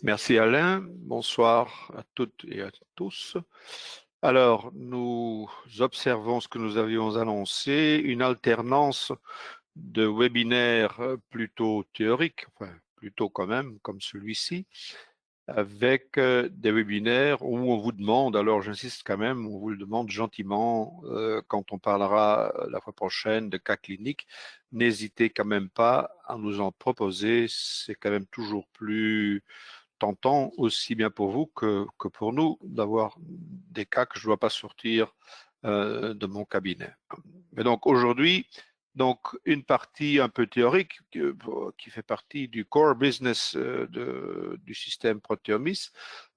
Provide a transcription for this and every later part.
Merci Alain, bonsoir à toutes et à tous. Alors, nous observons ce que nous avions annoncé, une alternance de webinaires plutôt théoriques, enfin plutôt quand même, comme celui-ci, avec des webinaires où on vous demande, alors j'insiste quand même, on vous le demande gentiment quand on parlera la fois prochaine de cas cliniques, n'hésitez quand même pas à nous en proposer, c'est quand même toujours plus tentant, aussi bien pour vous que pour nous, d'avoir des cas que je ne dois pas sortir de mon cabinet. Mais donc aujourd'hui, donc une partie un peu théorique qui fait partie du core business du système Proteomis.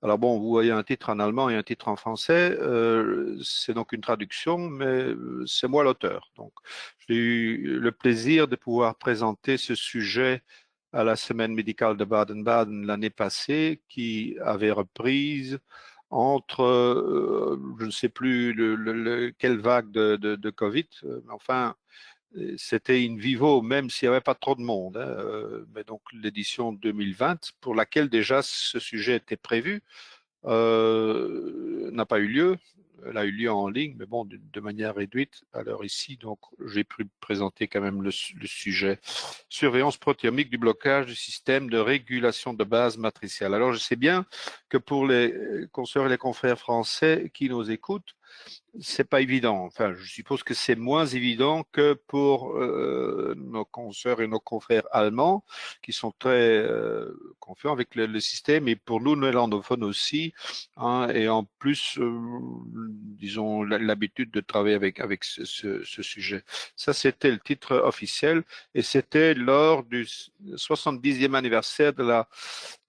Alors bon, vous voyez un titre en allemand et un titre en français, c'est donc une traduction, mais c'est moi l'auteur. Donc j'ai eu le plaisir de pouvoir présenter ce sujet à la semaine médicale de Baden-Baden l'année passée, qui avait reprise entre, je ne sais plus quelle vague de Covid, enfin, c'était in vivo, même s'il n'y avait pas trop de monde, hein, mais donc l'édition 2020, pour laquelle déjà ce sujet était prévu, n'a pas eu lieu. Elle a eu lieu en ligne, mais bon, de manière réduite à l'heure ici. Donc, j'ai pu présenter quand même le sujet. Surveillance protéomique du blocage du système de régulation de base matricielle. Alors, je sais bien que pour les consoeurs et les confrères français qui nous écoutent, c'est pas évident. Enfin, je suppose que c'est moins évident que pour nos consoeurs et nos confrères allemands, qui sont très confiants avec le système, et pour nous, néerlandophones aussi, hein, et en plus, disons, l'habitude de travailler avec ce sujet. Ça, c'était le titre officiel, et c'était lors du 70e anniversaire de la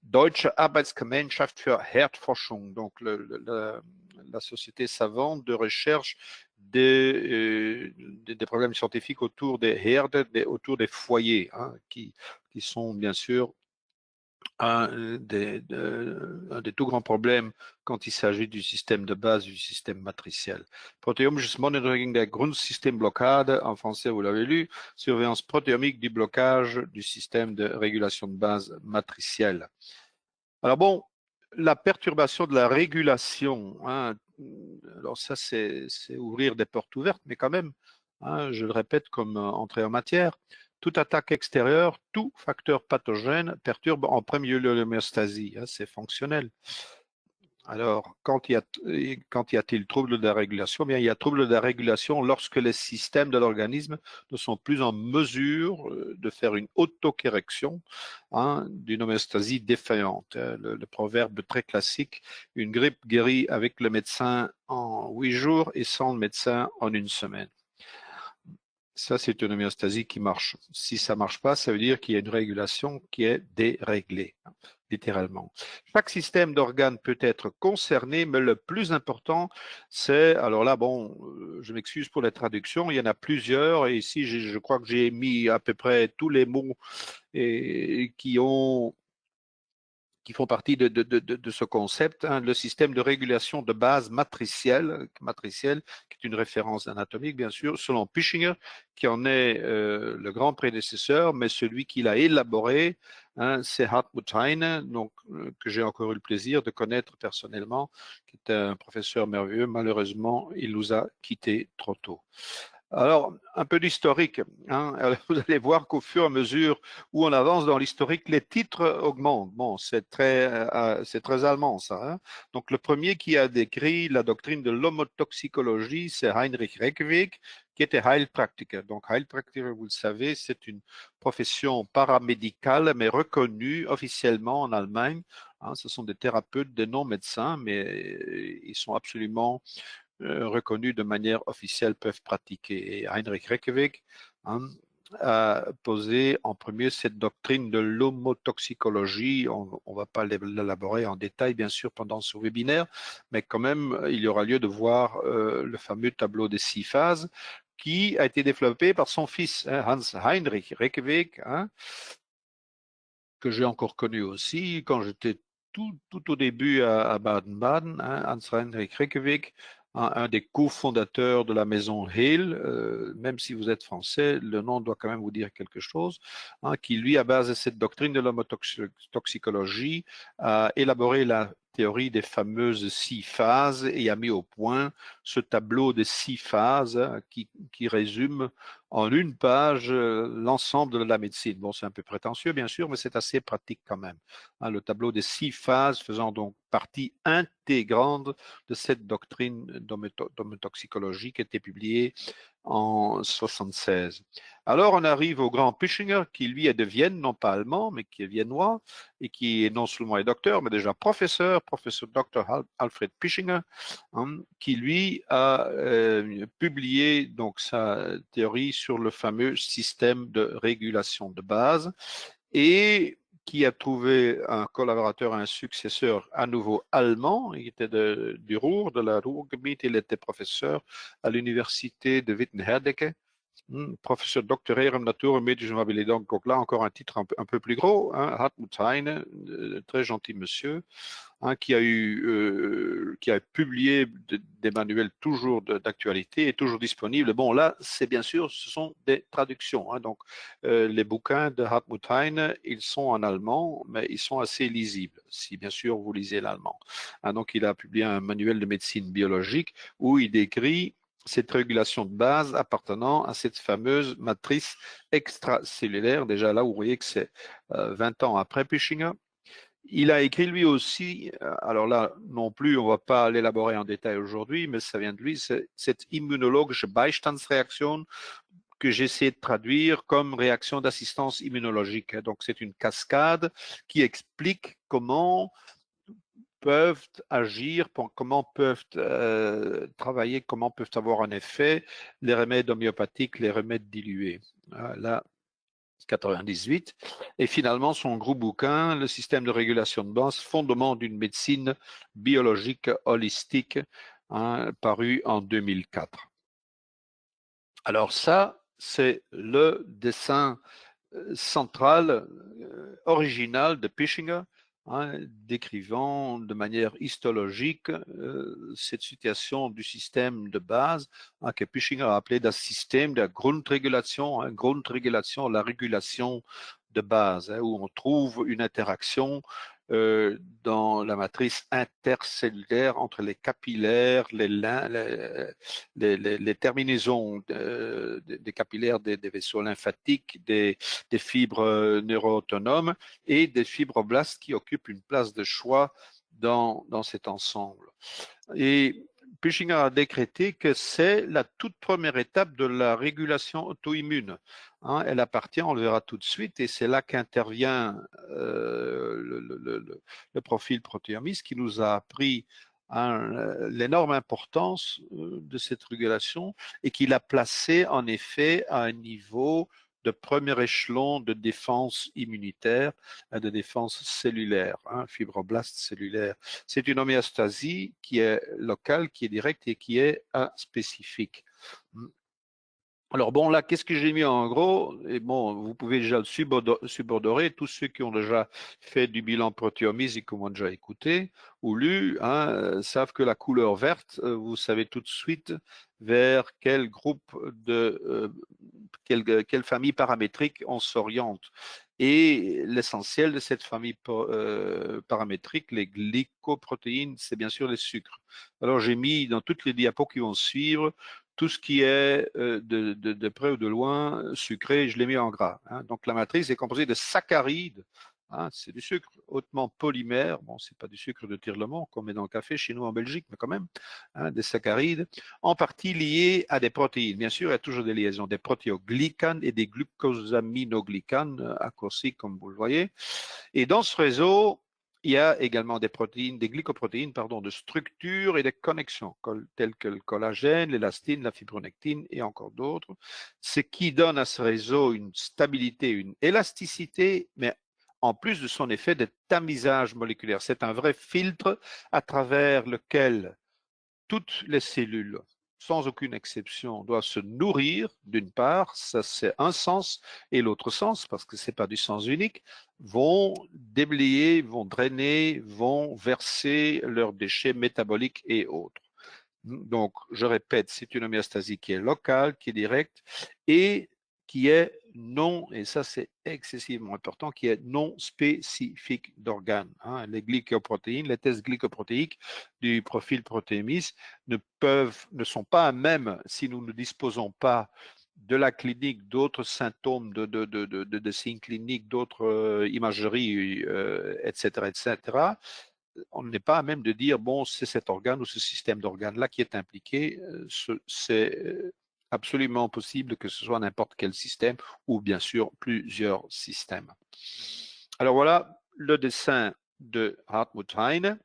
Deutsche Arbeitsgemeinschaft für Herdforschung, donc la société savante de recherche des problèmes scientifiques autour des herdes, autour des foyers, hein, qui sont bien sûr un des tout grands problèmes quand il s'agit du système de base du système matriciel. Proteomisches Monitoring der Grundsystemblockade, en français vous l'avez lu, surveillance protéomique du blocage du système de régulation de base matricielle. Alors bon, la perturbation de la régulation, hein, alors ça c'est ouvrir des portes ouvertes, mais quand même, hein, je le répète comme entrée en matière, toute attaque extérieure, tout facteur pathogène perturbe en premier lieu l'homéostasie, hein, c'est fonctionnel. Alors, quand y a-t-il trouble de la régulation? Bien, il y a trouble de la régulation lorsque les systèmes de l'organisme ne sont plus en mesure de faire une autocorrection, hein, d'une homéostasie défaillante. Le proverbe très classique, une grippe guérit avec le médecin en 8 jours et sans le médecin en une semaine. Ça, c'est une homéostasie qui marche. Si ça marche pas, ça veut dire qu'il y a une régulation qui est déréglée, littéralement. Chaque système d'organes peut être concerné, mais le plus important, c'est, alors là, bon, je m'excuse pour la traduction, il y en a plusieurs, et ici, je crois que j'ai mis à peu près tous les mots qui font partie de ce concept, hein, le système de régulation de base matricielle, qui est une référence anatomique, bien sûr, selon Pischinger, qui en est le grand prédécesseur, mais celui qui l'a élaboré, hein, c'est Hartmut Heine, donc, que j'ai encore eu le plaisir de connaître personnellement, qui est un professeur merveilleux. Malheureusement, il nous a quittés trop tôt. Alors, un peu d'historique, hein. Alors, vous allez voir qu'au fur et à mesure où on avance dans l'historique, les titres augmentent. Bon, c'est très allemand, ça, hein. Donc, le premier qui a décrit la doctrine de l'homotoxicologie, c'est Heinrich Reckeweg, qui était Heilpraktiker. Donc, Heilpraktiker, vous le savez, c'est une profession paramédicale, mais reconnue officiellement en Allemagne, hein. Ce sont des thérapeutes, des non-médecins, mais ils sont absolument reconnus de manière officielle peuvent pratiquer. Et Heinrich Reckeweg, hein, a posé en premier cette doctrine de l'homotoxicologie. On ne va pas l'élaborer en détail, bien sûr, pendant ce webinaire, mais quand même, il y aura lieu de voir le fameux tableau des 6 phases qui a été développé par son fils, hein, Hans Heinrich Reckeweg, hein, que j'ai encore connu aussi quand j'étais tout au début à Baden-Baden, hein, Hans Heinrich Reckeweg, un des cofondateurs de la maison Hill, même si vous êtes français, le nom doit quand même vous dire quelque chose, qui lui, à base de cette doctrine de l'homotoxicologie, a élaboré la théorie des fameuses 6 phases et a mis au point ce tableau des 6 phases qui résume en une page l'ensemble de la médecine. Bon, c'est un peu prétentieux, bien sûr, mais c'est assez pratique quand même. Le tableau des 6 phases faisant donc partie intégrante de cette doctrine d'homotoxicologie qui a été publiée en 76. Alors on arrive au grand Pischinger qui lui est de Vienne, non pas allemand, mais qui est viennois et qui est non seulement est docteur, mais déjà professeur Dr. Alfred Pischinger, qui lui a publié donc sa théorie sur le fameux système de régulation de base et qui a trouvé un collaborateur, un successeur à nouveau allemand. Il était du Ruhr, de la Ruhrgebiet. Il était professeur à l'université de Wittenherdecke, professeur doctoraire Natur und medische Mobilität. Donc là, encore un titre un peu plus gros, Hartmut Heine, très gentil monsieur, qui a publié des manuels toujours d'actualité et toujours disponibles. Bon, là, c'est bien sûr, ce sont des traductions. Donc, les bouquins de Hartmut Heine, ils sont en allemand, mais ils sont assez lisibles, si bien sûr vous lisez l'allemand. Donc, il a publié un manuel de médecine biologique où il décrit cette régulation de base appartenant à cette fameuse matrice extracellulaire. Déjà là, vous voyez que c'est 20 ans après Pischinger. Il a écrit lui aussi, alors là non plus, on ne va pas l'élaborer en détail aujourd'hui, mais ça vient de lui, c'est cette immunologische Beistandsreaktion que j'essaie de traduire comme réaction d'assistance immunologique. Donc c'est une cascade qui explique comment peuvent agir, comment peuvent travailler, comment peuvent avoir un effet les remèdes homéopathiques, les remèdes dilués. Là, 98. Et finalement, son gros bouquin, Le système de régulation de base, fondement d'une médecine biologique holistique, paru en 2004. Alors ça, c'est le dessin central, original de Pischinger, décrivant de manière histologique cette situation du système de base que Pischinger a appelé das System der Grundregulation, Grundregulation, la régulation de base, où on trouve une interaction dans la matrice intercellulaire entre les capillaires, les terminaisons des capillaires des vaisseaux lymphatiques, des fibres neuroautonomes et des fibroblastes qui occupent une place de choix dans cet ensemble. Et Pischinger a décrété que c'est la toute première étape de la régulation auto-immune. Elle appartient, on le verra tout de suite, et c'est là qu'intervient le profil protéomiste qui nous a appris l'énorme importance de cette régulation et qui l'a placé en effet à un niveau de premier échelon de défense immunitaire, de défense cellulaire, fibroblaste cellulaire. C'est une homéostasie qui est locale, qui est directe et qui est aspécifique. Alors bon, là, qu'est-ce que j'ai mis en gros? Et bon, vous pouvez déjà le subordorer. Tous ceux qui ont déjà fait du bilan protéomique et qui m'ont déjà écouté ou lu, savent que la couleur verte, vous savez tout de suite vers quel groupe quelle famille paramétrique on s'oriente. Et l'essentiel de cette famille paramétrique, les glycoprotéines, c'est bien sûr les sucres. Alors j'ai mis dans toutes les diapos qui vont suivre tout ce qui est de près ou de loin sucré, je l'ai mis en gras. Donc la matrice est composée de saccharides. C'est du sucre hautement polymère. Bon, c'est pas du sucre de Tirlemont qu'on met dans le café chez nous en Belgique, mais quand même, des saccharides, en partie liés à des protéines. Bien sûr, il y a toujours des liaisons, des protéoglycanes et des glucosaminoglycanes, accourcis comme vous le voyez. Et dans ce réseau, il y a également des protéines, des glycoprotéines, pardon, de structure et de connexion, telles que le collagène, l'élastine, la fibronectine et encore d'autres, ce qui donne à ce réseau une stabilité, une élasticité, mais en plus de son effet de tamisage moléculaire. C'est un vrai filtre à travers lequel toutes les cellules, sans aucune exception, doivent se nourrir, d'une part, ça c'est un sens, et l'autre sens, parce que c'est pas du sens unique, vont déblayer, vont drainer, vont verser leurs déchets métaboliques et autres. Donc, je répète, c'est une homéostasie qui est locale, qui est directe et qui est non, et ça c'est excessivement important, qui est non spécifique d'organes. Hein. Les glycoprotéines, les tests glycoprotéiques du profil protéimis ne sont pas à même, si nous ne disposons pas de la clinique, d'autres symptômes, de signes cliniques, d'autres imageries, etc., etc., on n'est pas à même de dire, bon, c'est cet organe ou ce système d'organes-là qui est impliqué. C'est absolument possible que ce soit n'importe quel système ou bien sûr plusieurs systèmes. Alors voilà le dessin de Hartmut Heine.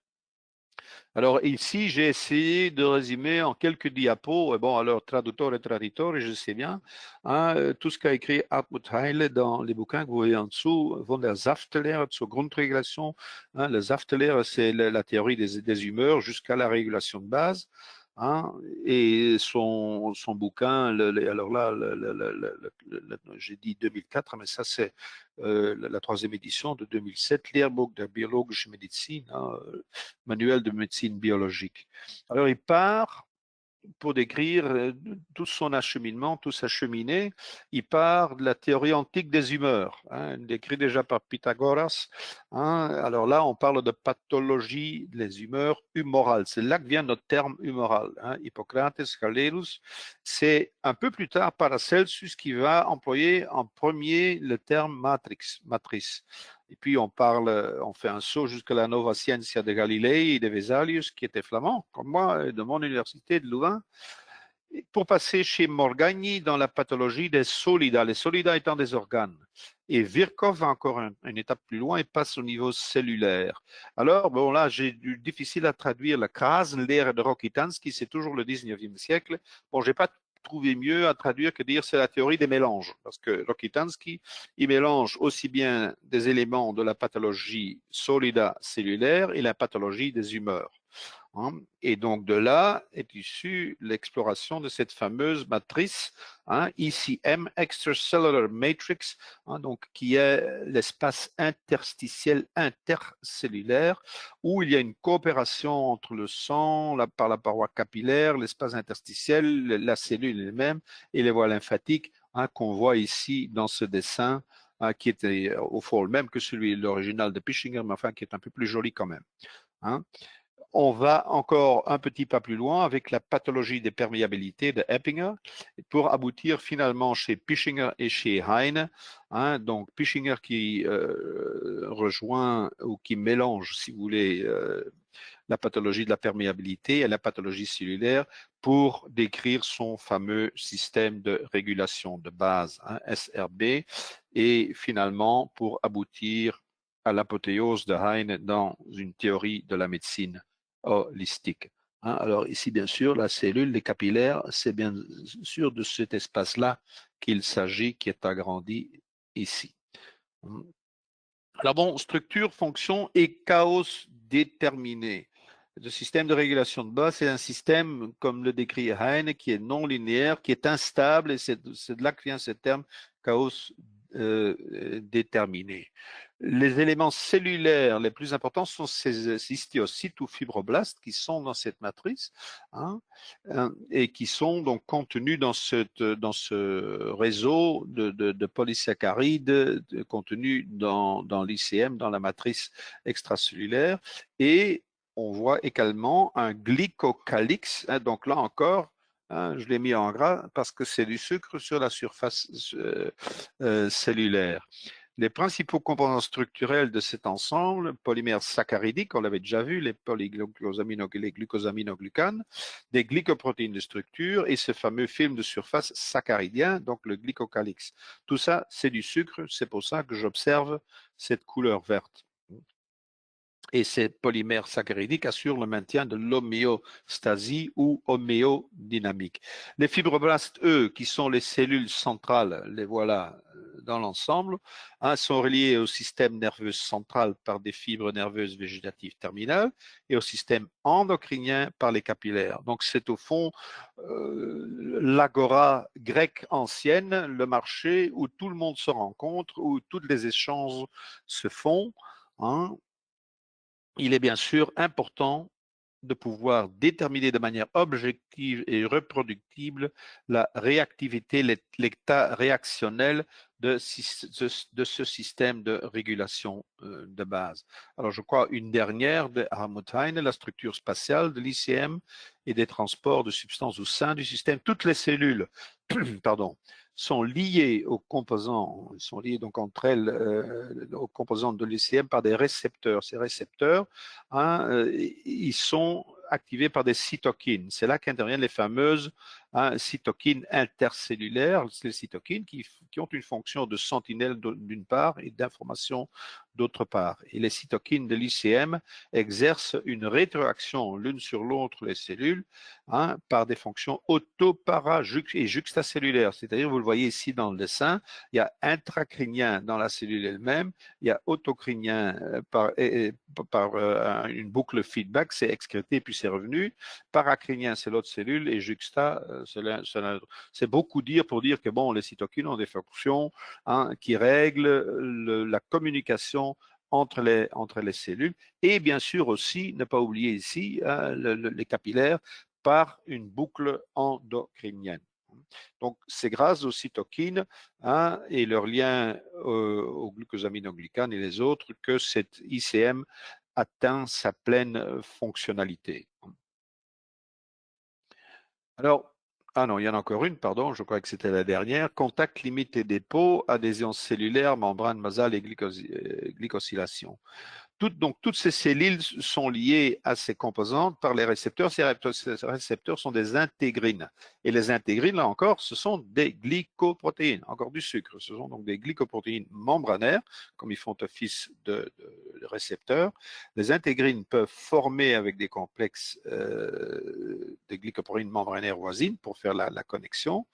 Alors ici, j'ai essayé de résumer en quelques diapos, et bon, alors traducteur et traditeur, je sais bien, hein, tout ce qu'a écrit Hartmut Heine dans les bouquins que vous voyez en dessous, von der Saftlehre zur Grundregulation. Hein, la Saftlehre, c'est la théorie des humeurs jusqu'à la régulation de base. Hein, et son bouquin, alors là, j'ai dit 2004, mais ça c'est la troisième édition de 2007, Lehrbuch der biologischen Medizin, hein, manuel de médecine biologique. Alors il part pour décrire tout son acheminement, tout sa cheminée, il part de la théorie antique des humeurs, hein, décrit déjà par Pythagoras. Hein. Alors là, on parle de pathologie des humeurs humorales. C'est là que vient notre terme humoral. Hein. Hippocrates, Galerus. C'est un peu plus tard Paracelsus qui va employer en premier le terme matrice. Et puis on fait un saut jusqu'à la Nova Scientia de Galilei et de Vesalius, qui était flamand, comme moi, de mon université de Louvain, pour passer chez Morgagni dans la pathologie des solida, les solida étant des organes. Et Virchow va encore une étape plus loin et passe au niveau cellulaire. Alors, bon, là, j'ai du difficile à traduire la Krasenlehre de Rokitansky, c'est toujours le 19e siècle. Bon, j'ai pas trouvé mieux à traduire que dire c'est la théorie des mélanges, parce que Rokitansky, il mélange aussi bien des éléments de la pathologie solida cellulaire et la pathologie des humeurs. Hein. Et donc de là est issue l'exploration de cette fameuse matrice, hein, ECM, Extracellular Matrix, hein, donc, qui est l'espace interstitiel intercellulaire, où il y a une coopération entre le sang, par la paroi capillaire, l'espace interstitiel, la cellule elle-même et les voies lymphatiques, hein, qu'on voit ici dans ce dessin, hein, qui était au fond le même que celui l'original de Pischinger, mais enfin qui est un peu plus joli quand même. Hein. On va encore un petit pas plus loin avec la pathologie des perméabilités de Eppinger pour aboutir finalement chez Pischinger et chez Heine. Hein, donc Pischinger qui rejoint ou qui mélange, si vous voulez, la pathologie de la perméabilité et la pathologie cellulaire pour décrire son fameux système de régulation de base, hein, SRB, et finalement pour aboutir à l'apothéose de Heine dans une théorie de la médecine holistique. Hein. Alors ici, bien sûr, la cellule, les capillaires, c'est bien sûr de cet espace-là qu'il s'agit, qui est agrandi ici. Alors bon, structure, fonction et chaos déterminé. Le système de régulation de base, c'est un système, comme le décrit Heine, qui est non linéaire, qui est instable, et c'est de là que vient ce terme chaos déterminé. Les éléments cellulaires les plus importants sont ces histiocytes ou fibroblastes qui sont dans cette matrice, hein, et qui sont donc contenus dans ce réseau de polysaccharides contenus dans l'ICM, dans la matrice extracellulaire. Et on voit également un glycocalyx, hein, donc là encore, hein, je l'ai mis en gras parce que c'est du sucre sur la surface cellulaire. Les principaux composants structurels de cet ensemble, polymères saccharidiques, on l'avait déjà vu, les glucosaminoglucanes, des glycoprotéines de structure et ce fameux film de surface saccharidien, donc le glycocalyx. Tout ça, c'est du sucre, c'est pour ça que j'observe cette couleur verte. Et ces polymères saccharidiques assurent le maintien de l'homéostasie ou homéodynamique. Les fibroblastes, eux, qui sont les cellules centrales, les voilà dans l'ensemble, hein, sont reliés au système nerveux central par des fibres nerveuses végétatives terminales et au système endocrinien par les capillaires. Donc c'est au fond l'agora grecque ancienne, le marché où tout le monde se rencontre, où tous les échanges se font. Hein. Il est bien sûr important de pouvoir déterminer de manière objective et reproductible la réactivité, l'état réactionnel de ce système de régulation de base. Alors, je crois une dernière de Helmut Heine, la structure spatiale de l'ICM et des transports de substances au sein du système. Toutes les cellules, pardon, sont liées aux composants, sont liées donc entre elles aux composantes de l'ICM par des récepteurs. Ces récepteurs, ils sont activés par des cytokines. C'est là qu'interviennent les fameuses cytokines intercellulaires, les cytokines qui ont une fonction de sentinelle d'une part et d'information d'autre part. Et les cytokines de l'ICM exercent une rétroaction l'une sur l'autre les cellules par des fonctions et juxtacellulaires. C'est-à-dire, vous le voyez ici dans le dessin, il y a intracrinien dans la cellule elle-même, il y a autocrinien par une boucle feedback, c'est excrété puis c'est revenu. Paracrinien, c'est l'autre cellule et juxta, c'est beaucoup dire pour dire que bon, les cytokines ont des fonctions qui règlent la communication entre les cellules et bien sûr aussi, ne pas oublier ici, les capillaires par une boucle endocrinienne. Donc, c'est grâce aux cytokines et leur lien aux glucosaminoglycanes et les autres que cette ICM atteint sa pleine fonctionnalité. Alors, ah non, il y en a encore une, pardon, je crois que c'était la dernière. Contact limité dépôt, adhésion cellulaire, membrane basale et glycosylation. Donc, toutes ces cellules sont liées à ces composantes par les récepteurs. Ces récepteurs sont des intégrines. Et les intégrines, là encore, ce sont des glycoprotéines, encore du sucre. Ce sont donc des glycoprotéines membranaires, comme ils font office de récepteurs. Les intégrines peuvent former avec des complexes des glycoprotéines membranaires voisines pour faire la connexion.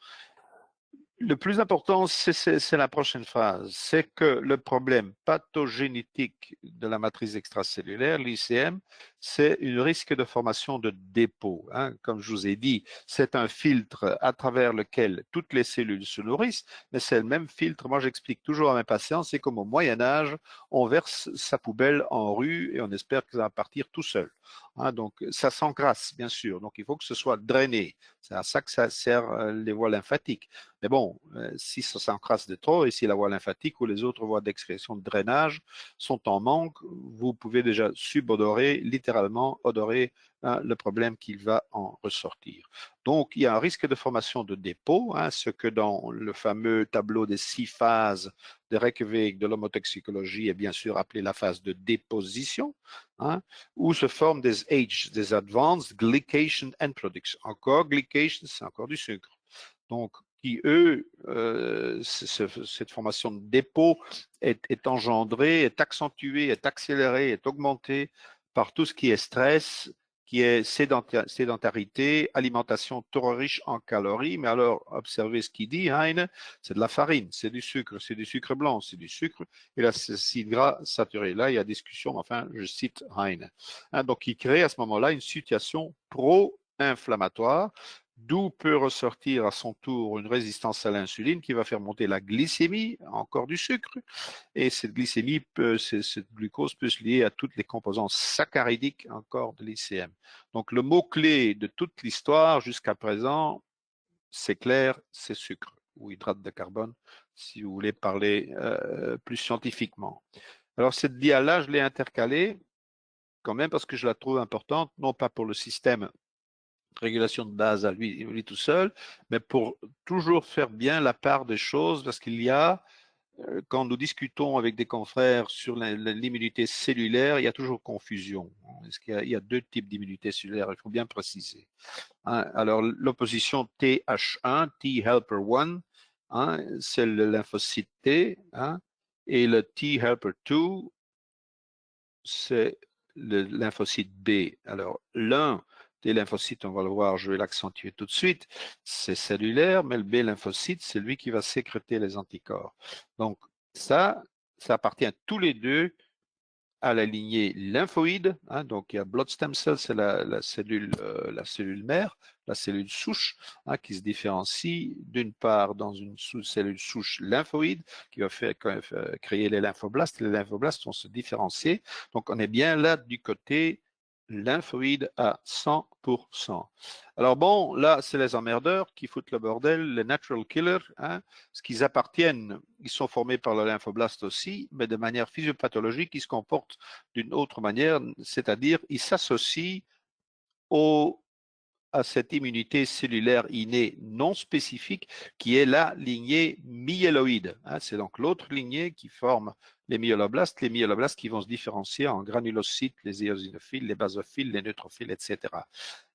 Le plus important, c'est la prochaine phrase, c'est que le problème pathogénétique de la matrice extracellulaire, l'ICM, c'est un risque de formation de dépôt. Comme je vous ai dit, c'est un filtre à travers lequel toutes les cellules se nourrissent, mais c'est le même filtre. Moi, j'explique toujours à mes patients, c'est comme au Moyen-Âge, on verse sa poubelle en rue et on espère que ça va partir tout seul. Donc, ça s'encrasse, bien sûr. Donc, il faut que ce soit drainé. C'est à ça que ça sert les voies lymphatiques. Mais bon, si ça s'encrasse de trop et si la voie lymphatique ou les autres voies d'excrétion de drainage sont en manque, vous pouvez déjà subodorer, littéralement odorer le problème qui va en ressortir. Donc, il y a un risque de formation de dépôt, ce que dans le fameux tableau des 6 phases de Reykjavik de l'homotoxicologie est bien sûr appelé la phase de déposition, où se forment des H, des Advanced Glycation End Products. Encore, glycation, c'est encore du sucre. Donc, qui, eux, cette formation de dépôt est engendrée, est accentuée, est accélérée, est augmentée par tout ce qui est stress, qui est sédentarité, alimentation trop riche en calories. Mais alors, observez ce qu'il dit, Heine, c'est de la farine, c'est du sucre blanc, c'est du sucre et l'acide gras saturé. Là, il y a discussion, enfin, je cite Heine. Donc, il crée à ce moment-là une situation pro-inflammatoire, d'où peut ressortir à son tour une résistance à l'insuline qui va faire monter la glycémie, encore du sucre, et cette glycémie, cette glucose peut se lier à toutes les composantes saccharidiques encore de l'ICM. Donc le mot-clé de toute l'histoire jusqu'à présent, c'est clair, c'est sucre ou hydrate de carbone, si vous voulez parler plus scientifiquement. Alors cette dia-là, je l'ai intercalée quand même parce que je la trouve importante, non pas pour le système régulation de base à lui tout seul, mais pour toujours faire bien la part des choses, parce qu'il y a, quand nous discutons avec des confrères sur l'immunité cellulaire, il y a toujours confusion. Il y a deux types d'immunité cellulaire, il faut bien préciser. Alors, l'opposition TH1, T helper 1, c'est le lymphocyte T, et le T helper 2, c'est le lymphocyte B. Alors, l'un des lymphocytes, on va le voir, je vais l'accentuer tout de suite, c'est cellulaire, mais le B lymphocyte, c'est lui qui va sécréter les anticorps. Donc, ça appartient tous les deux à la lignée lymphoïde. Donc, il y a blood stem cell, c'est la cellule mère, la cellule souche, qui se différencie d'une part dans une cellule souche lymphoïde qui va créer les lymphoblastes. Les lymphoblastes vont se différencier. Donc, on est bien là du côté lymphoïde à 100%. Alors bon, là, c'est les emmerdeurs qui foutent le bordel, les natural killers, hein, ce qu'ils appartiennent, ils sont formés par le lymphoblast aussi, mais de manière physiopathologique, ils se comportent d'une autre manière, c'est-à-dire ils s'associent au à cette immunité cellulaire innée non spécifique qui est la lignée myéloïde. Hein, c'est donc l'autre lignée qui forme les myéloblastes qui vont se différencier en granulocytes, les éosinophiles, les basophiles, les neutrophiles, etc.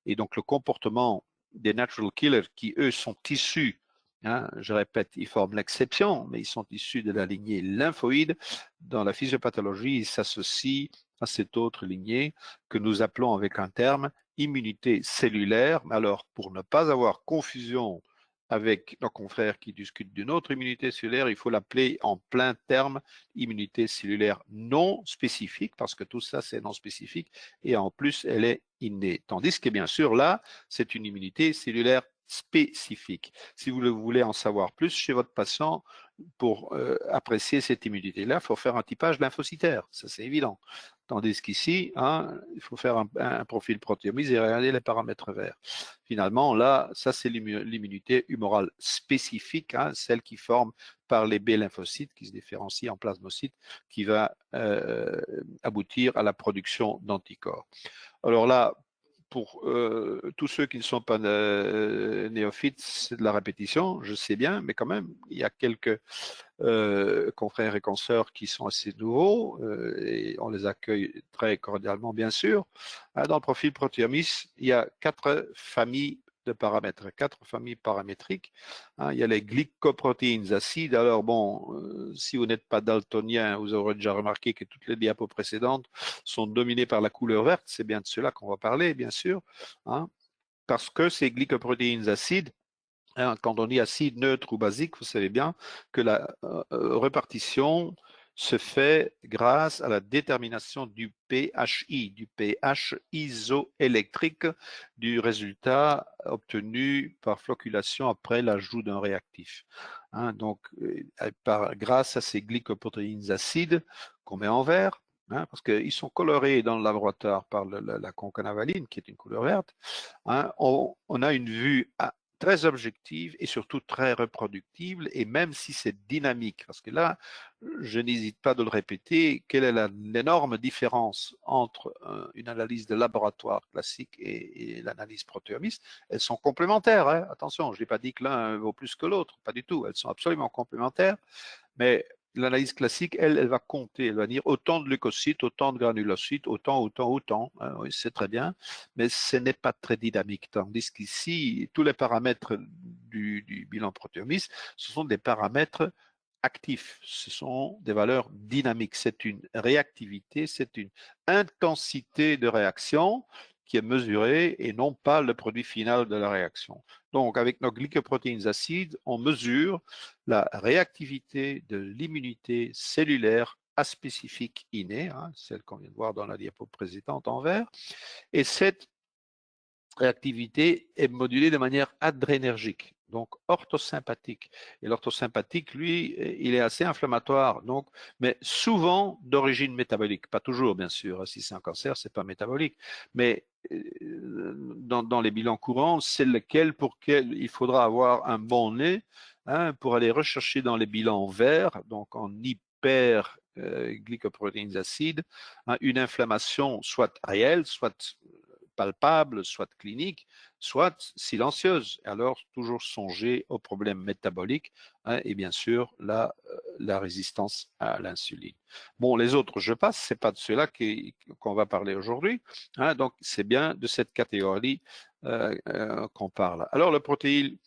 Et donc le comportement des natural killers qui, eux, sont issus, hein, je répète, ils forment l'exception, mais ils sont issus de la lignée lymphoïde. Dans la physiopathologie, ils s'associent à cette autre lignée que nous appelons avec un terme immunité cellulaire. Alors, pour ne pas avoir confusion avec nos confrères qui discutent d'une autre immunité cellulaire, il faut l'appeler en plein terme immunité cellulaire non spécifique, parce que tout ça, c'est non spécifique, et en plus, elle est innée. Tandis que, bien sûr, là, c'est une immunité cellulaire spécifique. Si vous voulez en savoir plus chez votre patient, pour apprécier cette immunité-là, il faut faire un typage lymphocytaire, ça c'est évident. Tandis qu'ici, hein, il faut faire un profil protéomique et regarder les paramètres verts. Finalement, là, ça c'est l'immunité humorale spécifique, hein, celle qui forme par les B-lymphocytes qui se différencient en plasmocytes, qui va aboutir à la production d'anticorps. Alors là, pour tous ceux qui ne sont pas néophytes, c'est de la répétition, je sais bien, mais quand même, il y a quelques confrères et consoeurs qui sont assez nouveaux et on les accueille très cordialement, bien sûr. Dans le profil protéomics, il y a 4 familles de paramètres, 4 familles paramétriques. Il y a les glycoprotéines acides. Alors bon, si vous n'êtes pas daltonien, vous aurez déjà remarqué que toutes les diapos précédentes sont dominées par la couleur verte. C'est bien de cela qu'on va parler, bien sûr, hein, parce que ces glycoprotéines acides, quand on dit acide, neutre ou basique, vous savez bien que la répartition se fait grâce à la détermination du pHI, du pH isoélectrique du résultat obtenu par flocculation après l'ajout d'un réactif. Hein, donc, grâce à ces glycoprotéines acides qu'on met en vert, hein, parce qu'ils sont colorés dans le laboratoire par la concanavaline, qui est une couleur verte, hein, on a une vue très objective et surtout très reproductible, et même si c'est dynamique, parce que là, je n'hésite pas de le répéter, quelle est l'énorme différence entre une analyse de laboratoire classique et l'analyse protéomiste? Elles sont complémentaires, hein, attention, je n'ai pas dit que l'un vaut plus que l'autre, pas du tout, elles sont absolument complémentaires, mais l'analyse classique, elle va compter, elle va dire autant de leucocytes, autant de granulocytes, autant, hein, oui, c'est très bien, mais ce n'est pas très dynamique, tandis qu'ici, tous les paramètres du bilan protéomiste, ce sont des paramètres actifs, ce sont des valeurs dynamiques, c'est une réactivité, c'est une intensité de réaction qui est mesurée et non pas le produit final de la réaction. Donc, avec nos glycoprotéines acides, on mesure la réactivité de l'immunité cellulaire aspécifique innée, hein, celle qu'on vient de voir dans la diapo précédente en vert, et cette réactivité est modulée de manière adrénergique, donc orthosympathique. Et l'orthosympathique, lui, il est assez inflammatoire, donc, mais souvent d'origine métabolique. Pas toujours, bien sûr. Si c'est un cancer, c'est pas métabolique. Mais dans les bilans courants, c'est lequel pour lequel il faudra avoir un bon nez, hein, pour aller rechercher dans les bilans verts, donc en hyper glycoprotéines acides, hein, une inflammation soit réelle, soit palpable, soit clinique, soit silencieuse. Alors, toujours songer aux problèmes métaboliques, hein, et bien sûr la résistance à l'insuline. Bon, les autres, je passe, c'est pas de cela qu'on va parler aujourd'hui. Hein, donc, c'est bien de cette catégorie qu'on parle. Alors, le profil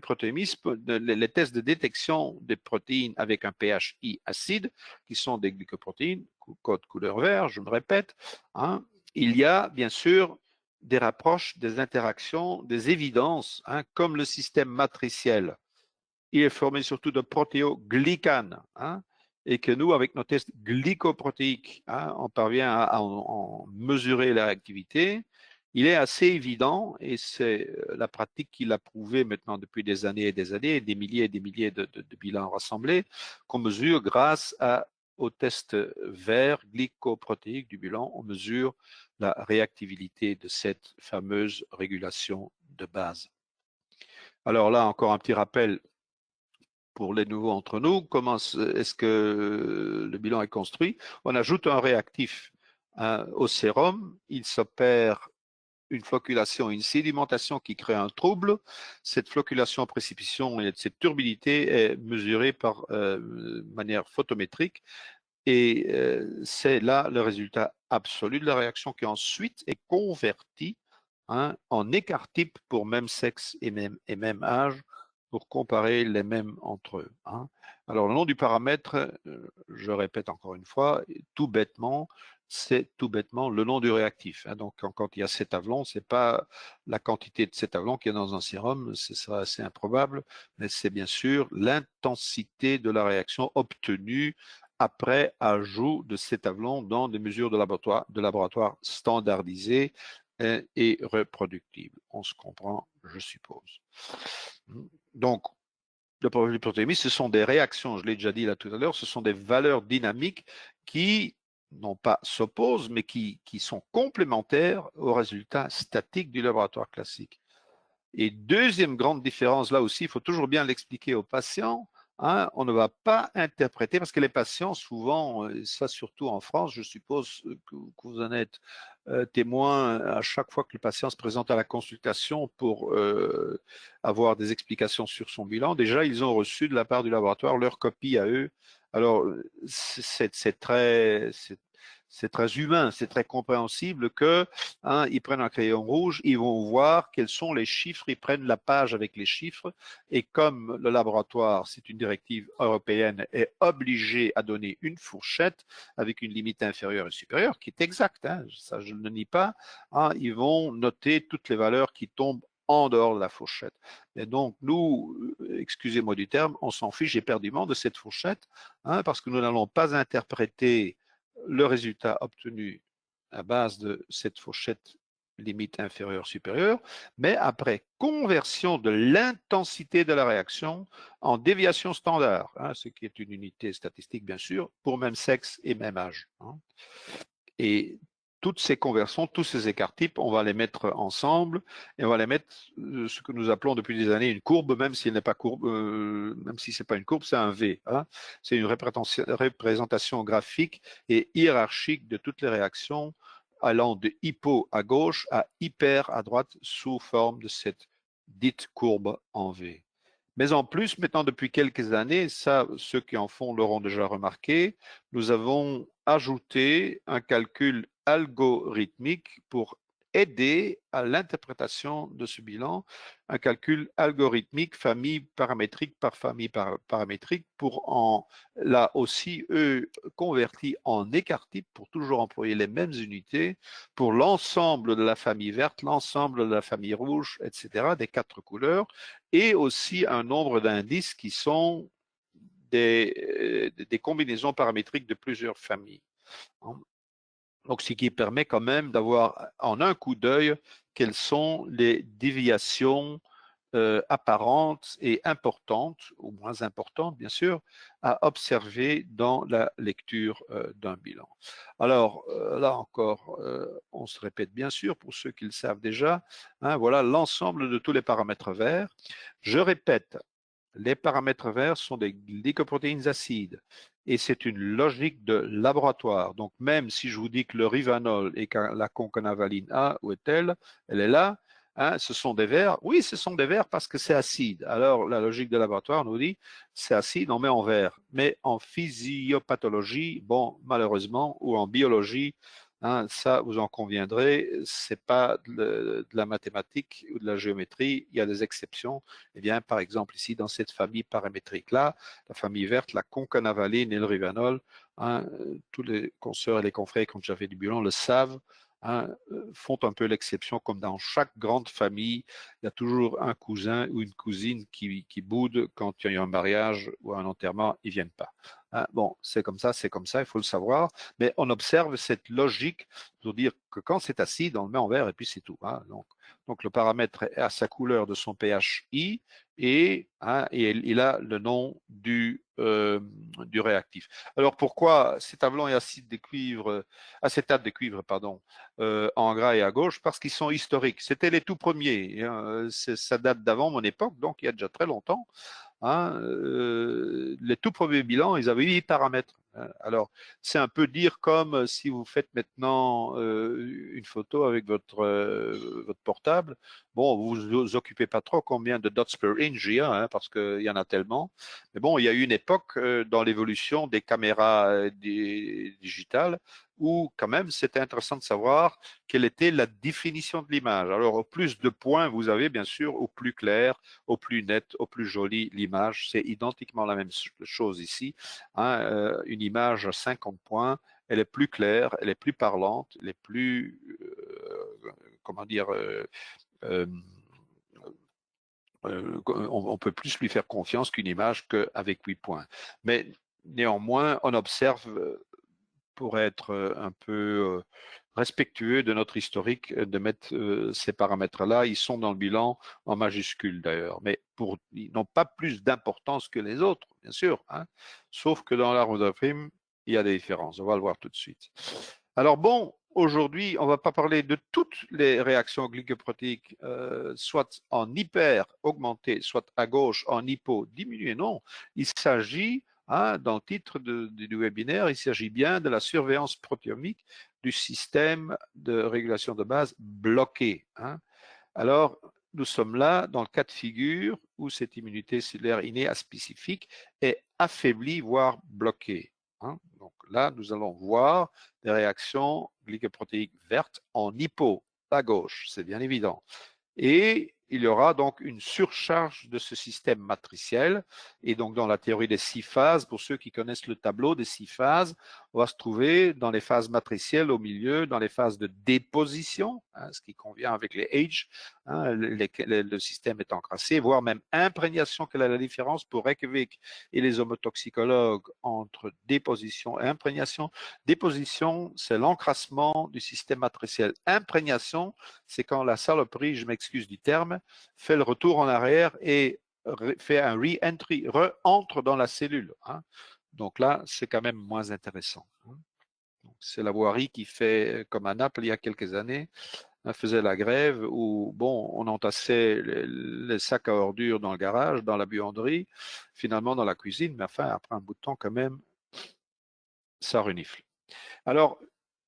protéomique, les tests de détection des protéines avec un pHI acide, qui sont des glycoprotéines, code couleur vert, je me répète, hein, il y a bien sûr des rapproches, des interactions, des évidences, hein, comme le système matriciel. Il est formé surtout de protéoglycanes, hein, et que nous, avec nos tests glycoprotéiques, hein, on parvient à en mesurer la réactivité. Il est assez évident, et c'est la pratique qui l'a prouvé maintenant depuis des années et des années, des milliers et des milliers de bilans rassemblés, qu'on mesure grâce au test vert glycoprotéique du bilan, on mesure la réactivité de cette fameuse régulation de base. Alors là, encore un petit rappel pour les nouveaux entre nous. Comment est-ce que le bilan est construit? On ajoute un réactif au sérum, il s'opère une flocculation, une sédimentation qui crée un trouble. Cette flocculation, précipitation et cette turbidité est mesurée par manière photométrique et c'est là le résultat absolu de la réaction qui ensuite est converti en écart type pour même sexe et même âge pour comparer les mêmes entre eux. Alors le nom du paramètre, je répète encore une fois, tout bêtement, c'est tout bêtement le nom du réactif. Donc quand il y a cet avalon, c'est pas la quantité de cet avalon qu'il y a dans un sérum, ce sera assez improbable, mais c'est bien sûr l'intensité de la réaction obtenue après ajout de cet avalon dans des mesures de laboratoire standardisées et reproductibles. On se comprend, je suppose. Donc, le protéimétrie, ce sont des réactions, je l'ai déjà dit là tout à l'heure, ce sont des valeurs dynamiques qui non pas s'opposent, mais qui sont complémentaires aux résultats statiques du laboratoire classique. Et deuxième grande différence, là aussi, il faut toujours bien l'expliquer aux patients, on ne va pas interpréter, parce que les patients, souvent, ça surtout en France, je suppose que vous en êtes témoin à chaque fois que le patient se présente à la consultation pour avoir des explications sur son bilan. Déjà, ils ont reçu de la part du laboratoire leur copie à eux. Alors, c'est très humain, c'est très compréhensible que ils prennent un crayon rouge, ils vont voir quels sont les chiffres, ils prennent la page avec les chiffres et comme le laboratoire, c'est une directive européenne, est obligé à donner une fourchette avec une limite inférieure et supérieure qui est exacte, ça je ne le nie pas, ils vont noter toutes les valeurs qui tombent en dehors de la fourchette. Et donc, nous, excusez-moi du terme, on s'en fiche éperdument de cette fourchette, parce que nous n'allons pas interpréter le résultat obtenu à base de cette fourchette limite inférieure-supérieure, mais après conversion de l'intensité de la réaction en déviation standard, ce qui est une unité statistique bien sûr, pour même sexe et même âge. Et toutes ces conversions, tous ces écarts types, on va les mettre ensemble et on va les mettre ce que nous appelons depuis des années une courbe, même si elle n'est pas courbe, même si c'est pas une courbe, c'est un V. C'est une représentation graphique et hiérarchique de toutes les réactions allant de hypo à gauche à hyper à droite sous forme de cette dite courbe en V. Mais en plus, maintenant depuis quelques années, ça, ceux qui en font l'auront déjà remarqué, nous avons ajouté un calcul algorithmique pour aider à l'interprétation de ce bilan, un calcul algorithmique famille paramétrique par famille paramétrique pour là aussi, eux, convertis en écart type pour toujours employer les mêmes unités pour l'ensemble de la famille verte, l'ensemble de la famille rouge, etc., des 4 couleurs, et aussi un nombre d'indices qui sont des combinaisons paramétriques de plusieurs familles. Donc, ce qui permet quand même d'avoir en un coup d'œil quelles sont les déviations apparentes et importantes, ou moins importantes bien sûr, à observer dans la lecture d'un bilan. Alors là encore, on se répète bien sûr pour ceux qui le savent déjà, voilà l'ensemble de tous les paramètres verts. Je répète, les paramètres verts sont des glycoprotéines acides et c'est une logique de laboratoire. Donc même si je vous dis que le rivanol et que la concanavaline A, où est-elle? Elle est là. Ce sont des verts. Oui, ce sont des verts parce que c'est acide. Alors la logique de laboratoire nous dit c'est acide, on met en vert. Mais en physiopathologie, bon, malheureusement, ou en biologie, ça, vous en conviendrez, c'est pas de la mathématique ou de la géométrie, il y a des exceptions. Eh bien, par exemple, ici, dans cette famille paramétrique-là, la famille verte, la concanavaline et le rivanol, tous les consoeurs et les confrères, quand j'avais du bilan, le savent, font un peu l'exception, comme dans chaque grande famille, il y a toujours un cousin ou une cousine qui boude quand il y a un mariage ou un enterrement, ils viennent pas. Hein, bon, c'est comme ça, il faut le savoir. Mais on observe cette logique pour dire que quand c'est acide, on le met en vert et puis c'est tout. Hein. Donc, le paramètre a sa couleur de son pH I et il a le nom du réactif. Alors pourquoi cet blanc et acétate de cuivre, pardon, en gras et à gauche? Parce qu'ils sont historiques. C'était les tout premiers. Hein. Ça date d'avant mon époque, donc il y a déjà très longtemps. Hein, les tout premiers bilans, ils avaient 8 paramètres. Hein. Alors, c'est un peu dire comme si vous faites maintenant une photo avec votre portable. Bon, vous vous occupez pas trop combien de dots per inch il y a, hein, parce qu'il y en a tellement. Mais bon, il y a eu une époque dans l'évolution des caméras digitales où quand même c'était intéressant de savoir quelle était la définition de l'image. Alors, au plus de points vous avez, bien sûr, au plus clair, au plus net, au plus joli l'image. C'est identiquement la même chose ici. Hein, une image à 50 points, elle est plus claire, elle est plus parlante, elle est plus, comment dire, on peut plus lui faire confiance qu'une image qu'avec 8 points. Mais néanmoins, on observe, pour être un peu respectueux de notre historique, de mettre ces paramètres-là. Ils sont dans le bilan en majuscule d'ailleurs, mais ils n'ont pas plus d'importance que les autres, bien sûr. Hein, sauf que dans l'arbre de prime, il y a des différences. On va le voir tout de suite. Alors bon, aujourd'hui, on ne va pas parler de toutes les réactions glycoprotéiques, soit en hyper augmenté, soit à gauche en hypo diminué. Non, il s'agit, hein, dans le titre du webinaire, il s'agit bien de la surveillance protéomique du système de régulation de base bloqué. Hein. Alors, nous sommes là dans le cas de figure où cette immunité cellulaire innée aspécifique est affaiblie, voire bloquée. Hein. Donc là, nous allons voir des réactions glycoprotéiques vertes en hypo, à gauche, c'est bien évident. Et il y aura donc une surcharge de ce système matriciel. Et donc, dans la théorie des 6 phases, pour ceux qui connaissent le tableau des 6 phases, on va se trouver dans les phases matricielles au milieu, dans les phases de déposition, hein, ce qui convient avec les H, hein, le système est encrassé, voire même imprégnation. Quelle est la différence pour Reykjavik et les homotoxicologues entre déposition et imprégnation? Déposition, c'est l'encrassement du système matriciel. Imprégnation, c'est quand la saloperie, je m'excuse du terme, fait le retour en arrière et fait un re-entry, re-entre dans la cellule. Hein. Donc là, c'est quand même moins intéressant. Hein. C'est la voirie qui fait, comme à Naples il y a quelques années, hein, faisait la grève où, bon, on entassait les sacs à ordures dans le garage, dans la buanderie, finalement dans la cuisine, mais enfin, après un bout de temps, quand même, ça renifle. Alors,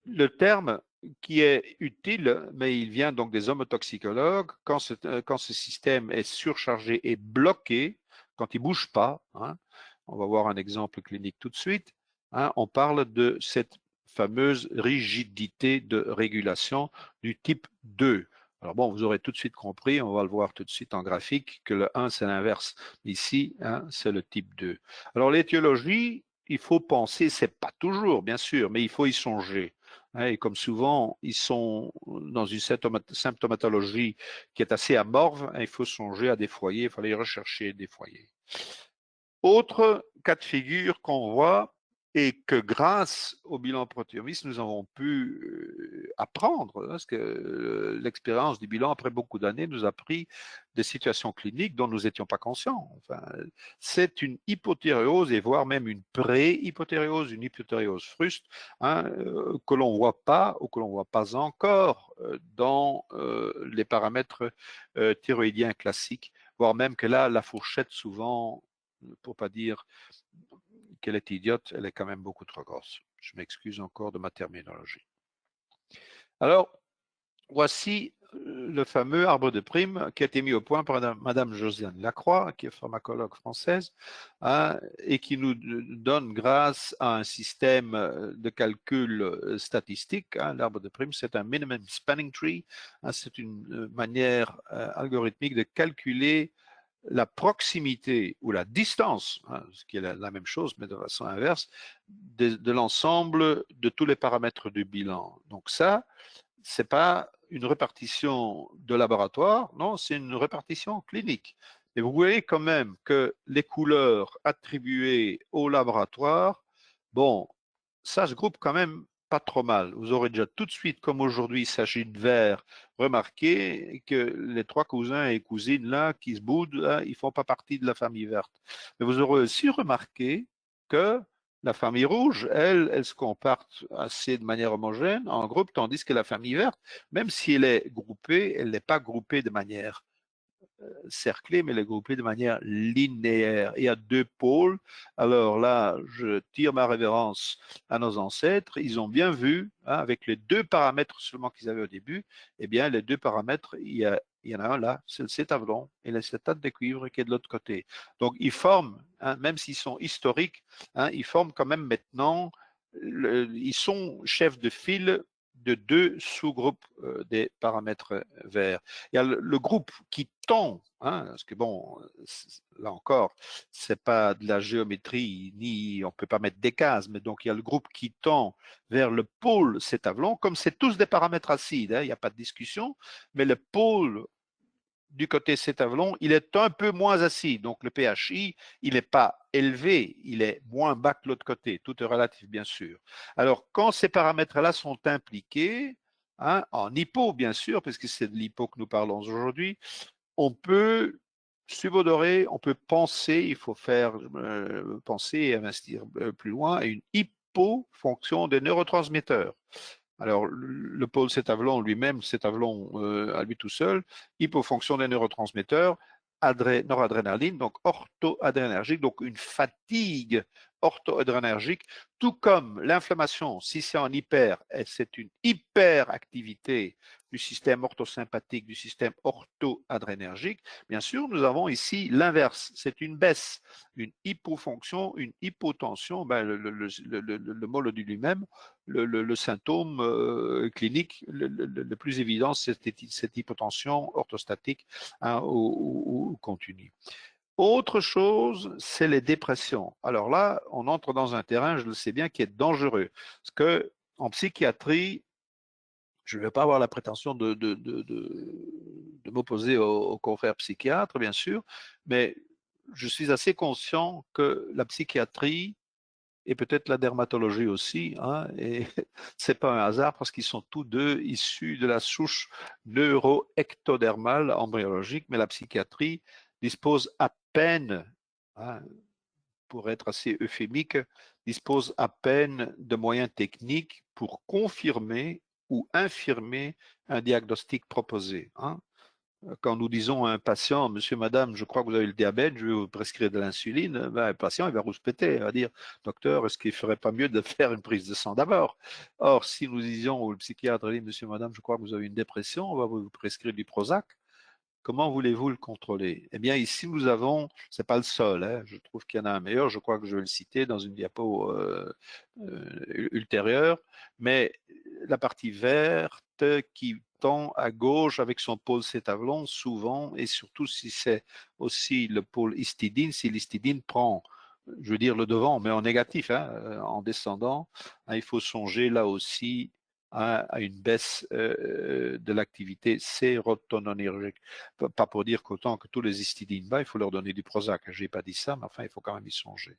le terme qui est utile, mais il vient donc des homotoxicologues, quand ce système est surchargé et bloqué, quand il ne bouge pas, hein, on va voir un exemple clinique tout de suite, hein, on parle de cette fameuse rigidité de régulation du type 2. Alors bon, vous aurez tout de suite compris, on va le voir tout de suite en graphique, que le 1 c'est l'inverse. Ici, hein, c'est le type 2. Alors l'étiologie, il faut penser, c'est pas toujours, bien sûr, mais il faut y songer. Hein, et comme souvent, ils sont dans une symptomatologie qui est assez amorphe, hein, il faut songer à des foyers, il faut aller rechercher des foyers. Autre cas de figure qu'on voit et que grâce au bilan protéomiste, nous avons pu apprendre, parce que l'expérience du bilan, après beaucoup d'années, nous a appris des situations cliniques dont nous n'étions pas conscients. Enfin, c'est une hypothyréose et voire même une pré-hypothyréose, une hypothyréose fruste, hein, que l'on ne voit pas ou que l'on ne voit pas encore dans les paramètres thyroïdiens classiques, voire même que là, la fourchette souvent, pour pas dire qu'elle est idiote, elle est quand même beaucoup trop grosse. Je m'excuse encore de ma terminologie. Alors, voici le fameux arbre de prime qui a été mis au point par Madame Josiane Lacroix, qui est pharmacologue française, hein, et qui nous donne, grâce à un système de calcul statistique, hein, l'arbre de prime, c'est un minimum spanning tree, hein, c'est une manière algorithmique de calculer la proximité ou la distance, hein, ce qui est la même chose, mais de façon inverse, de l'ensemble de tous les paramètres du bilan. Donc ça, c'est pas une répartition de laboratoire, non, c'est une répartition clinique. Et vous voyez quand même que les couleurs attribuées au laboratoire Bon, ça se groupe quand même pas trop mal. Vous aurez déjà tout de suite, comme aujourd'hui il s'agit de verre, remarqué que les trois cousins et cousines là qui se boudent, là, ils font pas partie de la famille verte. Mais vous aurez aussi remarqué que la famille rouge, elle se comporte assez de manière homogène en groupe, tandis que la famille verte, même si elle est groupée, elle n'est pas groupée de manière cerclé, mais les groupé de manière linéaire. Il y a deux pôles. Alors là, je tire ma révérence à nos ancêtres. Ils ont bien vu, hein, avec les deux paramètres seulement qu'ils avaient au début, eh bien, les deux paramètres, il y en a un là, c'est le cétavelon, et l'acétate de cuivre qui est de l'autre côté. Donc, ils forment, hein, même s'ils sont historiques, hein, ils forment quand même maintenant, ils sont chefs de file de deux sous-groupes des paramètres verts. Il y a le groupe qui tend, hein, parce que bon, là encore, c'est pas de la géométrie, ni on peut pas mettre des cases, mais donc il y a le groupe qui tend vers le pôle cétavelon, comme c'est tous des paramètres acides, hein, il n'y a pas de discussion, mais le pôle du côté cétavelon, il est un peu moins acide. Donc le pHI, il n'est pas élevé, il est moins bas que l'autre côté. Tout est relatif, bien sûr. Alors, quand ces paramètres-là sont impliqués, hein, en hypo, bien sûr, parce que c'est de l'hypo que nous parlons aujourd'hui, on peut subodorer, on peut penser, il faut faire penser et investir plus loin, à une hypofonction des neurotransmetteurs. Alors, le pôle cétavelon lui-même, cétavelon à lui tout seul, hypofonction des neurotransmetteurs, noradrénaline, donc orthoadrénergique, donc une fatigue orthoadrénergique, tout comme l'inflammation, si c'est en hyper, c'est une hyperactivité du système orthosympathique, du système orthoadrénergique. Bien sûr, nous avons ici l'inverse, c'est une baisse, une hypofonction, une hypotension, ben, le mot le dit lui-même, le symptôme clinique le plus évident, c'est cette hypotension orthostatique, hein, ou continue. Autre chose, c'est les dépressions. Alors là, on entre dans un terrain, je le sais bien, qui est dangereux. Parce que en psychiatrie, je ne vais pas avoir la prétention de m'opposer aux confrères psychiatres, bien sûr, mais je suis assez conscient que la psychiatrie et peut-être la dermatologie aussi, hein, et c'est pas un hasard parce qu'ils sont tous deux issus de la souche neuroectodermale embryologique, mais la psychiatrie dispose à peine, hein, pour être assez euphémique, dispose à peine de moyens techniques pour confirmer ou infirmer un diagnostic proposé, hein. Quand nous disons à un patient, monsieur, madame, je crois que vous avez le diabète, je vais vous prescrire de l'insuline, ben, le patient, il va rouspéter, il va dire, docteur, est-ce qu'il ne ferait pas mieux de faire une prise de sang d'abord? Or, si nous disions, ou le psychiatre dit, monsieur, madame, je crois que vous avez une dépression, on va vous prescrire du Prozac, comment voulez-vous le contrôler? Eh bien, ici, nous avons, c'est pas le seul, hein, je trouve qu'il y en a un meilleur, je crois que je vais le citer dans une diapo ultérieure, mais la partie verte qui tend à gauche avec son pôle cétavelon, souvent, et surtout si c'est aussi le pôle histidine, si l'histidine prend, je veux dire, le devant, mais en négatif, hein, en descendant, hein, il faut songer là aussi à une baisse de l'activité sérotoninergique. Pas pour dire qu'autant que tous les histidines bas, il faut leur donner du Prozac. Je n'ai pas dit ça, mais enfin, il faut quand même y songer.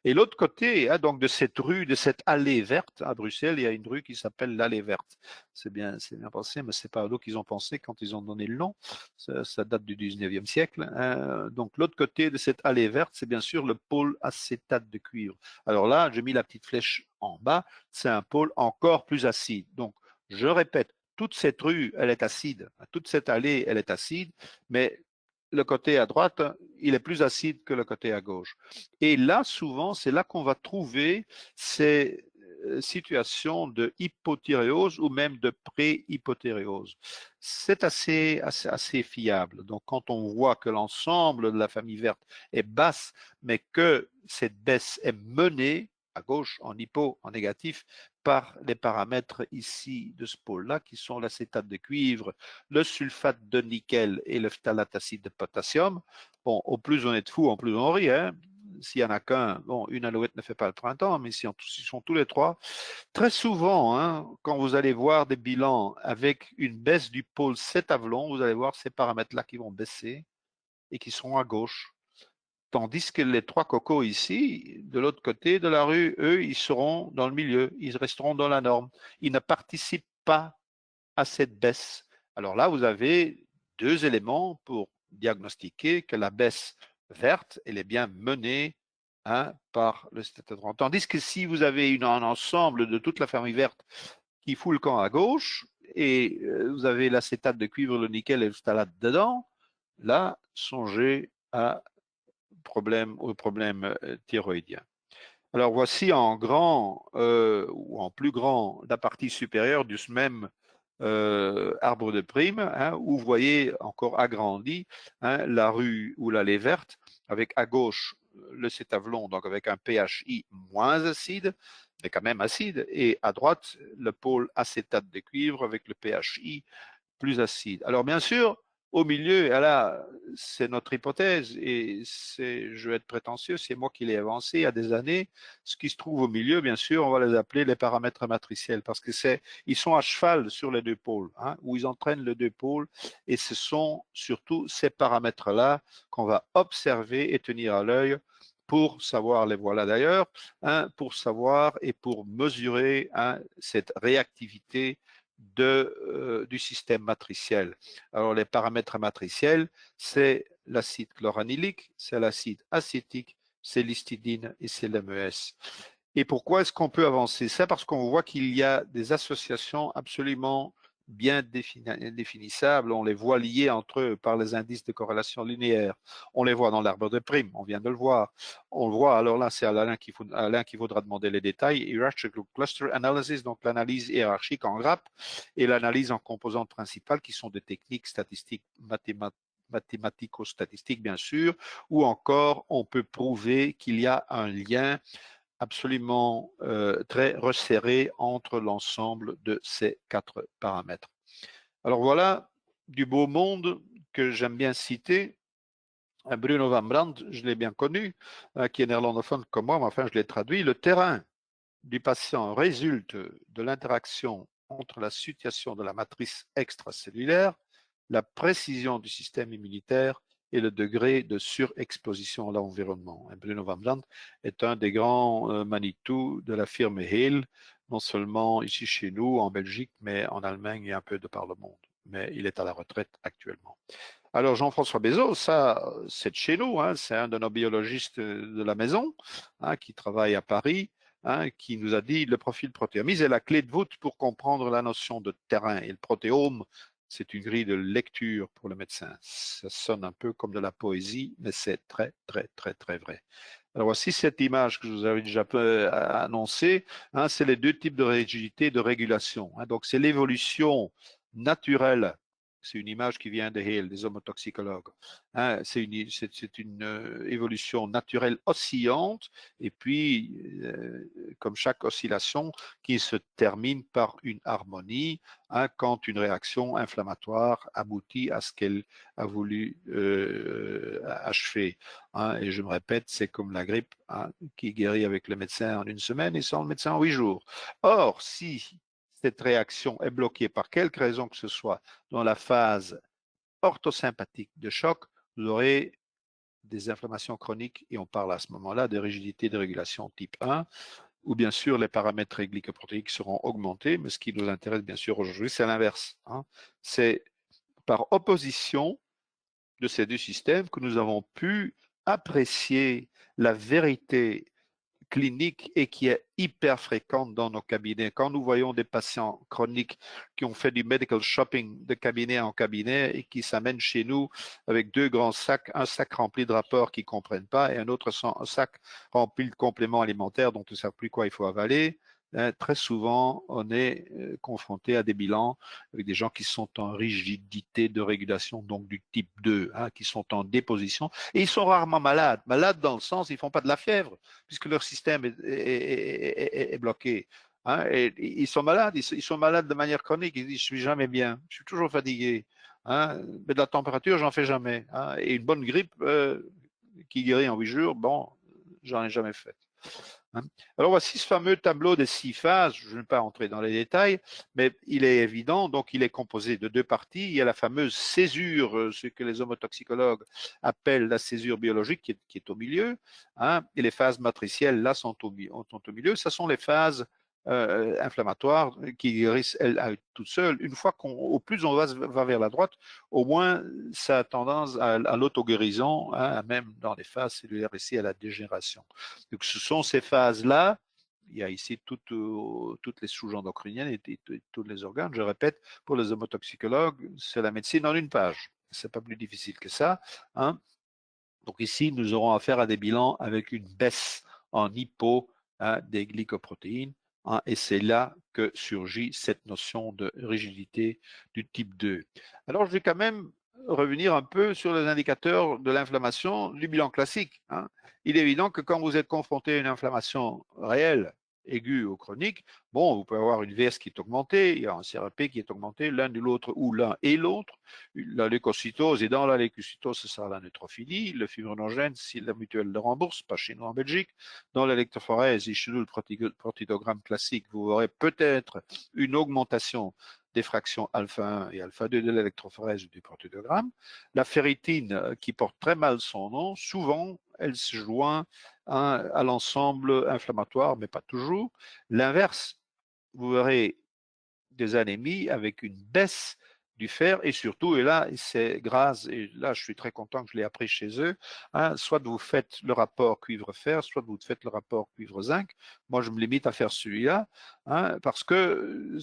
Et l'autre côté, hein, donc de cette rue, de cette allée verte à Bruxelles, il y a une rue qui s'appelle l'allée verte. C'est bien pensé, mais c'est pas à l'eau qu'ils ont pensé quand ils ont donné le nom. Ça date du 19e siècle. Donc l'autre côté de cette allée verte, c'est bien sûr le pôle acétate de cuivre. Alors là, j'ai mis la petite flèche en bas, c'est un pôle encore plus acide. Donc, je répète, toute cette rue, elle est acide. Toute cette allée, elle est acide, mais le côté à droite, il est plus acide que le côté à gauche. Et là, souvent, c'est là qu'on va trouver ces situations de hypothyréose ou même de pré-hypothyréose. C'est assez fiable. Donc, quand on voit que l'ensemble de la famille verte est basse, mais que cette baisse est menée à gauche, en hypo, en négatif, par les paramètres ici de ce pôle-là, qui sont l'acétate de cuivre, le sulfate de nickel et le phtalate acide de potassium. Bon, au plus on est de fous, en plus on rit, hein. S'il n'y en a qu'un, bon, une alouette ne fait pas le printemps, mais si ils sont tous les trois, très souvent, hein, quand vous allez voir des bilans avec une baisse du pôle cétavelon, vous allez voir ces paramètres-là qui vont baisser et qui seront à gauche. Tandis que les trois cocos ici, de l'autre côté de la rue, eux, ils seront dans le milieu, ils resteront dans la norme. Ils ne participent pas à cette baisse. Alors là, vous avez deux éléments pour diagnostiquer que la baisse verte, elle est bien menée par le stéatodrome. Tandis que si vous avez un ensemble de toute la famille verte qui fout le camp à gauche et vous avez l'acétate de cuivre, le nickel et le phtalate dedans, là, songez au problème thyroïdien. Alors voici en grand ou en plus grand la partie supérieure du même arbre de prime, où vous voyez encore agrandi la rue ou l'allée verte, avec à gauche le cétavlon, donc avec un pHI moins acide, mais quand même acide, et à droite le pôle acétate de cuivre avec le pHI plus acide. Alors bien sûr, au milieu, là, c'est notre hypothèse et je vais être prétentieux, c'est moi qui l'ai avancé il y a des années. Ce qui se trouve au milieu, bien sûr, on va les appeler les paramètres matriciels parce que ils sont à cheval sur les deux pôles, où ils entraînent les deux pôles et ce sont surtout ces paramètres-là qu'on va observer et tenir à l'œil pour savoir, les voilà d'ailleurs, pour savoir et pour mesurer cette réactivité du système matriciel. Alors les paramètres matriciels, c'est l'acide chloranylique, c'est l'acide acétique, c'est l'histidine et c'est l'MES. Et pourquoi est-ce qu'on peut avancer ça? Parce qu'on voit qu'il y a des associations absolument bien définissables, on les voit liés entre eux par les indices de corrélation linéaire, on les voit dans l'arbre de prime, on vient de le voir, on le voit, alors là c'est Alain qui faudra demander les détails, Hierarchical Cluster Analysis, donc l'analyse hiérarchique en grappe et l'analyse en composantes principales qui sont des techniques statistiques mathématico-statistiques bien sûr, ou encore on peut prouver qu'il y a un lien absolument très resserré entre l'ensemble de ces quatre paramètres. Alors voilà du beau monde que j'aime bien citer. Bruno Van Brandt, je l'ai bien connu, qui est néerlandophone comme moi, mais enfin je l'ai traduit. Le terrain du patient résulte de l'interaction entre la situation de la matrice extracellulaire, la précision du système immunitaire et le degré de surexposition à l'environnement. Bruno Van Brandt est un des grands Manitou de la firme Hill, non seulement ici chez nous, en Belgique, mais en Allemagne et un peu de par le monde. Mais il est à la retraite actuellement. Alors Jean-François Bezos, ça, c'est de chez nous, c'est un de nos biologistes de la maison qui travaille à Paris, qui nous a dit le profil protéomique est la clé de voûte pour comprendre la notion de terrain. Et le protéome, c'est une grille de lecture pour le médecin. Ça sonne un peu comme de la poésie, mais c'est très, très, très, très vrai. Alors voici cette image que je vous avais déjà annoncée. C'est les deux types de rigidité et de régulation. Donc c'est l'évolution naturelle. C'est une image qui vient de Hale, des homotoxicologues. C'est une évolution naturelle oscillante et puis, comme chaque oscillation, qui se termine par une harmonie quand une réaction inflammatoire aboutit à ce qu'elle a voulu achever. Et je me répète, c'est comme la grippe qui guérit avec le médecin en une semaine et sans le médecin en 8 jours. Or, si cette réaction est bloquée par quelque raison que ce soit dans la phase orthosympathique de choc, vous aurez des inflammations chroniques et on parle à ce moment-là de rigidité de régulation type 1, où bien sûr les paramètres glycoprotéiques seront augmentés, mais ce qui nous intéresse bien sûr aujourd'hui, c'est l'inverse. C'est par opposition de ces deux systèmes que nous avons pu apprécier la vérité clinique et qui est hyper fréquente dans nos cabinets. Quand nous voyons des patients chroniques qui ont fait du medical shopping de cabinet en cabinet et qui s'amènent chez nous avec deux grands sacs, un sac rempli de rapports qu'ils ne comprennent pas et un autre sac rempli de compléments alimentaires dont ils ne savent plus quoi il faut avaler, très souvent, on est confronté à des bilans avec des gens qui sont en rigidité de régulation, donc du type 2, qui sont en déposition, et ils sont rarement malades. Malades dans le sens, ils font pas de la fièvre, puisque leur système est bloqué. Et ils sont malades, ils sont malades de manière chronique, ils disent, je suis jamais bien, je suis toujours fatigué. Mais de la température, j'en fais jamais. Et une bonne grippe qui guérit en 8 jours, bon, j'en ai jamais fait. hein. Alors voici ce fameux tableau des 6 phases. Je ne vais pas entrer dans les détails, mais il est évident, donc il est composé de 2 parties. Il y a la fameuse césure, ce que les homotoxicologues appellent la césure biologique, qui est au milieu, hein, et les phases matricielles, là, sont au milieu. Ce sont les phases inflammatoires qui guérissent elles toutes seules. Une fois au plus on va vers la droite, au moins ça a tendance à l'auto-guérison, hein, même dans les phases cellulaires ici, à la dégénération. Donc ce sont ces phases-là. Il y a ici toutes les souches endocriniennes et tous les organes. Je répète, pour les homotoxicologues, c'est la médecine en une page. C'est pas plus difficile que ça, hein. Donc ici, nous aurons affaire à des bilans avec une baisse en hypo, hein, des glycoprotéines, hein, et c'est là que surgit cette notion de rigidité du type 2. Alors, je vais quand même revenir un peu sur les indicateurs de l'inflammation du bilan classique, hein. Il est évident que quand vous êtes confronté à une inflammation réelle, aiguë ou chronique, bon, vous pouvez avoir une VS qui est augmentée, il y a un CRP qui est augmenté, l'un de l'autre ou l'un et l'autre, la leucocytose, et dans la leucocytose, ce sera la neutrophilie, le fibrinogène, si la mutuelle le rembourse, pas chez nous en Belgique. Dans l'électrophorèse et chez nous, le protidogramme classique, vous aurez peut-être une augmentation des fractions alpha 1 et alpha 2 de l'électrophorèse ou du protidogramme. La ferritine, qui porte très mal son nom, souvent, elle se joint à l'ensemble inflammatoire, mais pas toujours. L'inverse, vous verrez des anémies avec une baisse du fer et surtout, et là c'est grâce, et là je suis très content que je l'ai appris chez eux, hein, soit vous faites le rapport cuivre-fer, soit vous faites le rapport cuivre-zinc. Moi je me limite à faire celui-là, hein, parce que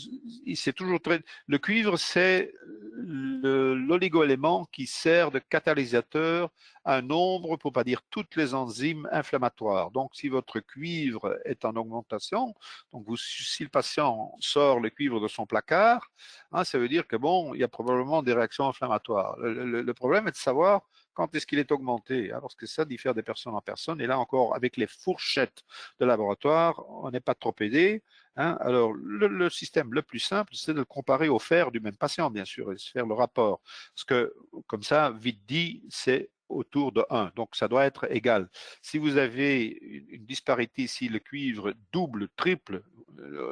c'est toujours très... Le cuivre, c'est l'oligo-élément qui sert de catalysateur à un nombre, pour pas dire toutes les enzymes inflammatoires. Donc si votre cuivre est en augmentation, donc si le patient sort le cuivre de son placard, hein, ça veut dire que bon, il y a probablement des réactions inflammatoires. Le problème est de savoir quand est-ce qu'il est augmenté, hein, parce que ça diffère de personne en personne. Et là encore, avec les fourchettes de laboratoire, on n'est pas trop aidé, hein. Alors, le système le plus simple, c'est de le comparer au fer du même patient, bien sûr, et se faire le rapport. Parce que, comme ça, vite dit, c'est autour de 1. Donc, ça doit être égal. Si vous avez une disparité, si le cuivre double, triple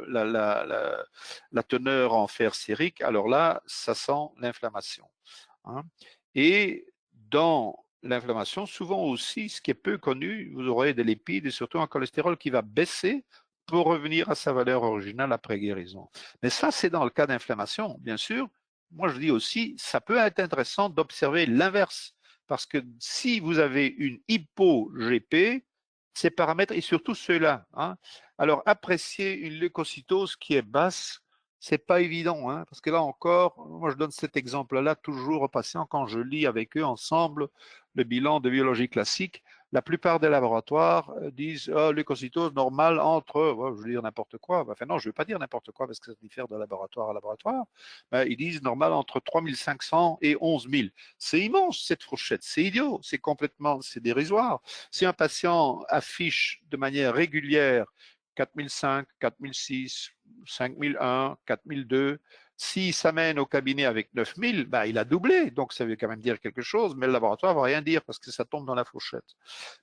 la teneur en fer sérique, alors là, ça sent l'inflammation, hein. Et dans l'inflammation, souvent aussi, ce qui est peu connu, vous aurez des lipides et surtout un cholestérol qui va baisser pour revenir à sa valeur originale après guérison. Mais ça, c'est dans le cas d'inflammation. Bien sûr, moi je dis aussi, ça peut être intéressant d'observer l'inverse. Parce que si vous avez une hypo-GP, ces paramètres, et surtout ceux-là, hein, alors apprécier une leucocytose qui est basse, c'est pas évident, hein, parce que là encore, moi je donne cet exemple-là toujours aux patients quand je lis avec eux ensemble le bilan de biologie classique. La plupart des laboratoires disent oh, leucocytose normale entre, je veux dire n'importe quoi. Enfin non, je ne veux pas dire n'importe quoi parce que ça diffère de laboratoire à laboratoire. Ils disent normal entre 3500 et 11 000. C'est immense cette fourchette, c'est idiot, c'est dérisoire. Si un patient affiche de manière régulière 4005, 4006, 5001, 4002. S'il s'amène au cabinet avec 9000, bah, il a doublé. Donc, ça veut quand même dire quelque chose, mais le laboratoire ne va rien dire parce que ça tombe dans la fourchette.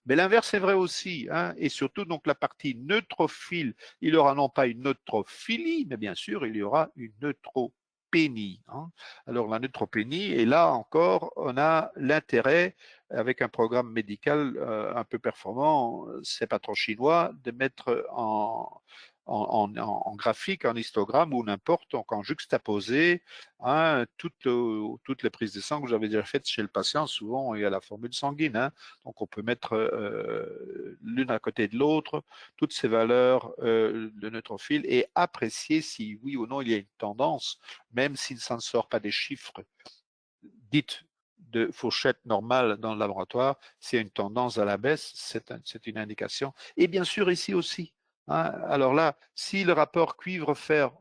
Mais l'inverse est vrai aussi, hein, et surtout, donc, la partie neutrophile, il y aura non pas une neutrophilie, mais bien sûr, il y aura une neutropénie, hein. Alors, la neutropénie, et là encore, on a l'intérêt, avec un programme médical un peu performant, c'est pas trop chinois, de mettre en graphique, en histogramme ou n'importe, donc en juxtaposé, hein, toutes les prises de sang que j'avais déjà faites chez le patient. Souvent, il y a la formule sanguine, hein, donc on peut mettre l'une à côté de l'autre toutes ces valeurs de neutrophile et apprécier si oui ou non il y a une tendance, même si ça ne sort pas des chiffres dites de fourchette normale dans le laboratoire, s'il y a une tendance à la baisse, c'est une indication. Et bien sûr ici aussi, hein, alors là, si le rapport cuivre-fer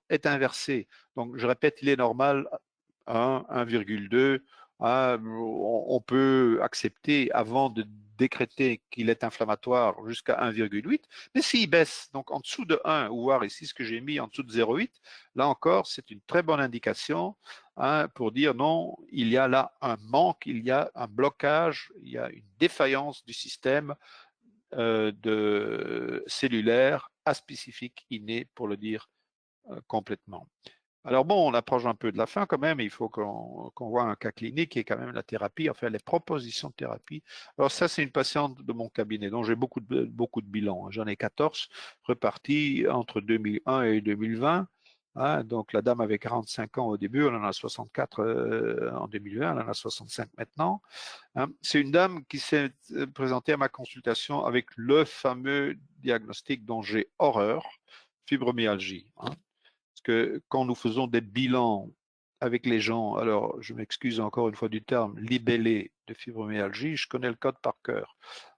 est inversé, donc je répète, il est normal 1, 1,2, hein, on peut accepter avant de décréter qu'il est inflammatoire jusqu'à 1,8, mais s'il baisse donc en dessous de 1, ou voir ici ce que j'ai mis en dessous de 0,8, là encore c'est une très bonne indication, hein, pour dire non, il y a là un manque, il y a un blocage, il y a une défaillance du système de cellulaire aspécifique inné, pour le dire complètement. Alors bon, on approche un peu de la fin quand même, il faut qu'on voit un cas clinique qui est quand même la thérapie, enfin les propositions de thérapie. Alors ça, c'est une patiente de mon cabinet dont j'ai beaucoup de bilans. J'en ai 14 repartis entre 2001 et 2020. Hein, donc la dame avait 45 ans au début, elle en a 64 en 2020, elle en a 65 maintenant. Hein. C'est une dame qui s'est présentée à ma consultation avec le fameux diagnostic dont j'ai horreur, fibromyalgie. Hein. Parce que quand nous faisons des bilans avec les gens, alors je m'excuse encore une fois du terme, libellés de fibromyalgie, je connais le code par cœur.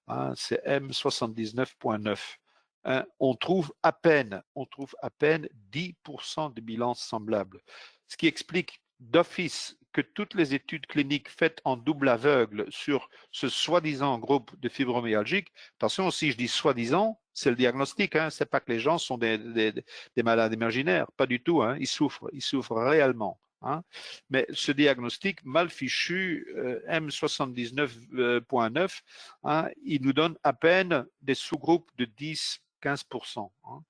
Hein, c'est M79.9. Hein, on trouve à peine 10% de bilans semblables. Ce qui explique d'office que toutes les études cliniques faites en double aveugle sur ce soi-disant groupe de fibromyalgiques, attention, si je dis soi-disant, c'est le diagnostic, hein, c'est pas que les gens sont des malades imaginaires, pas du tout, hein, ils souffrent réellement. Hein. Mais ce diagnostic mal fichu, M79.9, hein, il nous donne à peine des sous-groupes de 10-15%. Hein.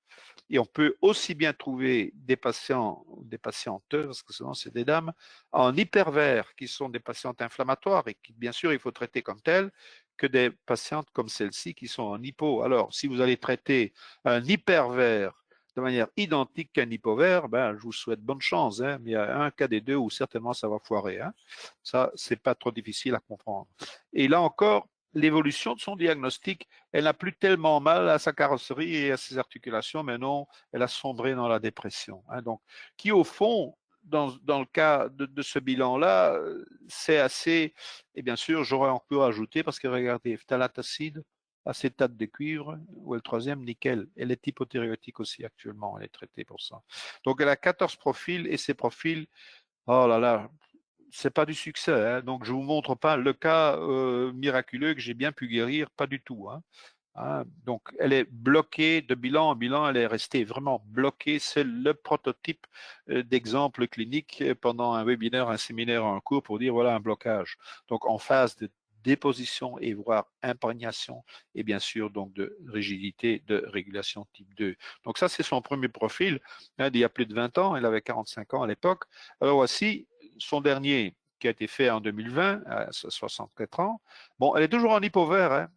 Et on peut aussi bien trouver des patients, des patientes, parce que souvent c'est des dames, en hypervers, qui sont des patientes inflammatoires et qui, bien sûr, il faut traiter comme telles, que des patientes comme celle-ci qui sont en hypo. Alors, si vous allez traiter un hypervers de manière identique qu'un hypovert, ben, je vous souhaite bonne chance, hein, mais il y a un cas des deux où certainement ça va foirer. Hein. Ça, c'est pas trop difficile à comprendre. Et là encore, l'évolution de son diagnostic, elle n'a plus tellement mal à sa carrosserie et à ses articulations, mais non, elle a sombré dans la dépression. Hein, donc, qui au fond, dans le cas de ce bilan-là, c'est assez, et bien sûr, j'aurais encore ajouté, parce que regardez, phtalate-acide, acétate de cuivre, ou le troisième, nickel. Elle est hypothyréotique aussi actuellement, elle est traitée pour ça. Donc, elle a 14 profils, et ces profils, oh là là, c'est pas du succès. Hein. Donc, je vous montre pas le cas miraculeux que j'ai bien pu guérir, pas du tout. Hein. Hein. Donc, elle est bloquée de bilan en bilan, elle est restée vraiment bloquée. C'est le prototype d'exemple clinique pendant un webinaire, un séminaire, un cours pour dire voilà un blocage. Donc, en phase de déposition et voire imprégnation et bien sûr donc de rigidité de régulation type 2. Donc ça c'est son premier profil hein, d'il y a plus de 20 ans, elle avait 45 ans à l'époque. Alors voici son dernier qui a été fait en 2020 à 64 ans. Bon, elle est toujours en hypovert, hein,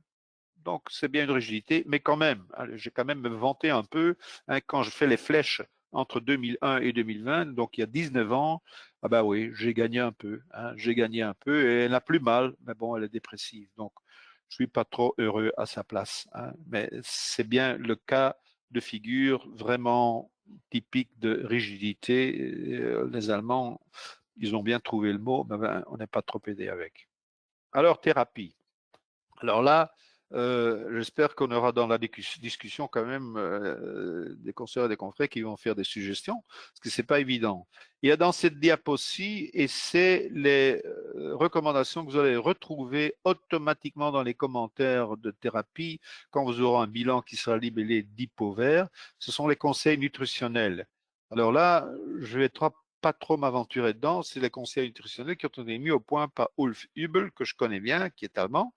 donc c'est bien une rigidité, mais quand même, j'ai quand même me vanté un peu hein, quand je fais les flèches entre 2001 et 2020, donc il y a 19 ans, ah ben oui, j'ai gagné un peu, hein, j'ai gagné un peu, et elle n'a plus mal, mais bon, elle est dépressive, donc je suis pas trop heureux à sa place, hein, mais c'est bien le cas de figure vraiment typique de rigidité. Les Allemands, ils ont bien trouvé le mot, mais ben, on n'est pas trop aidé avec. Alors, thérapie. Alors là, j'espère qu'on aura dans la discussion quand même des consoeurs et des confrères qui vont faire des suggestions, parce que c'est pas évident. Il y a dans cette diapo-ci, et c'est les recommandations que vous allez retrouver automatiquement dans les commentaires de thérapie quand vous aurez un bilan qui sera libellé d'hypovert. Ce sont les conseils nutritionnels. Alors là, je vais pas trop m'aventurer dedans. C'est les conseils nutritionnels qui ont été mis au point par Ulf Hübel, que je connais bien, qui est allemand.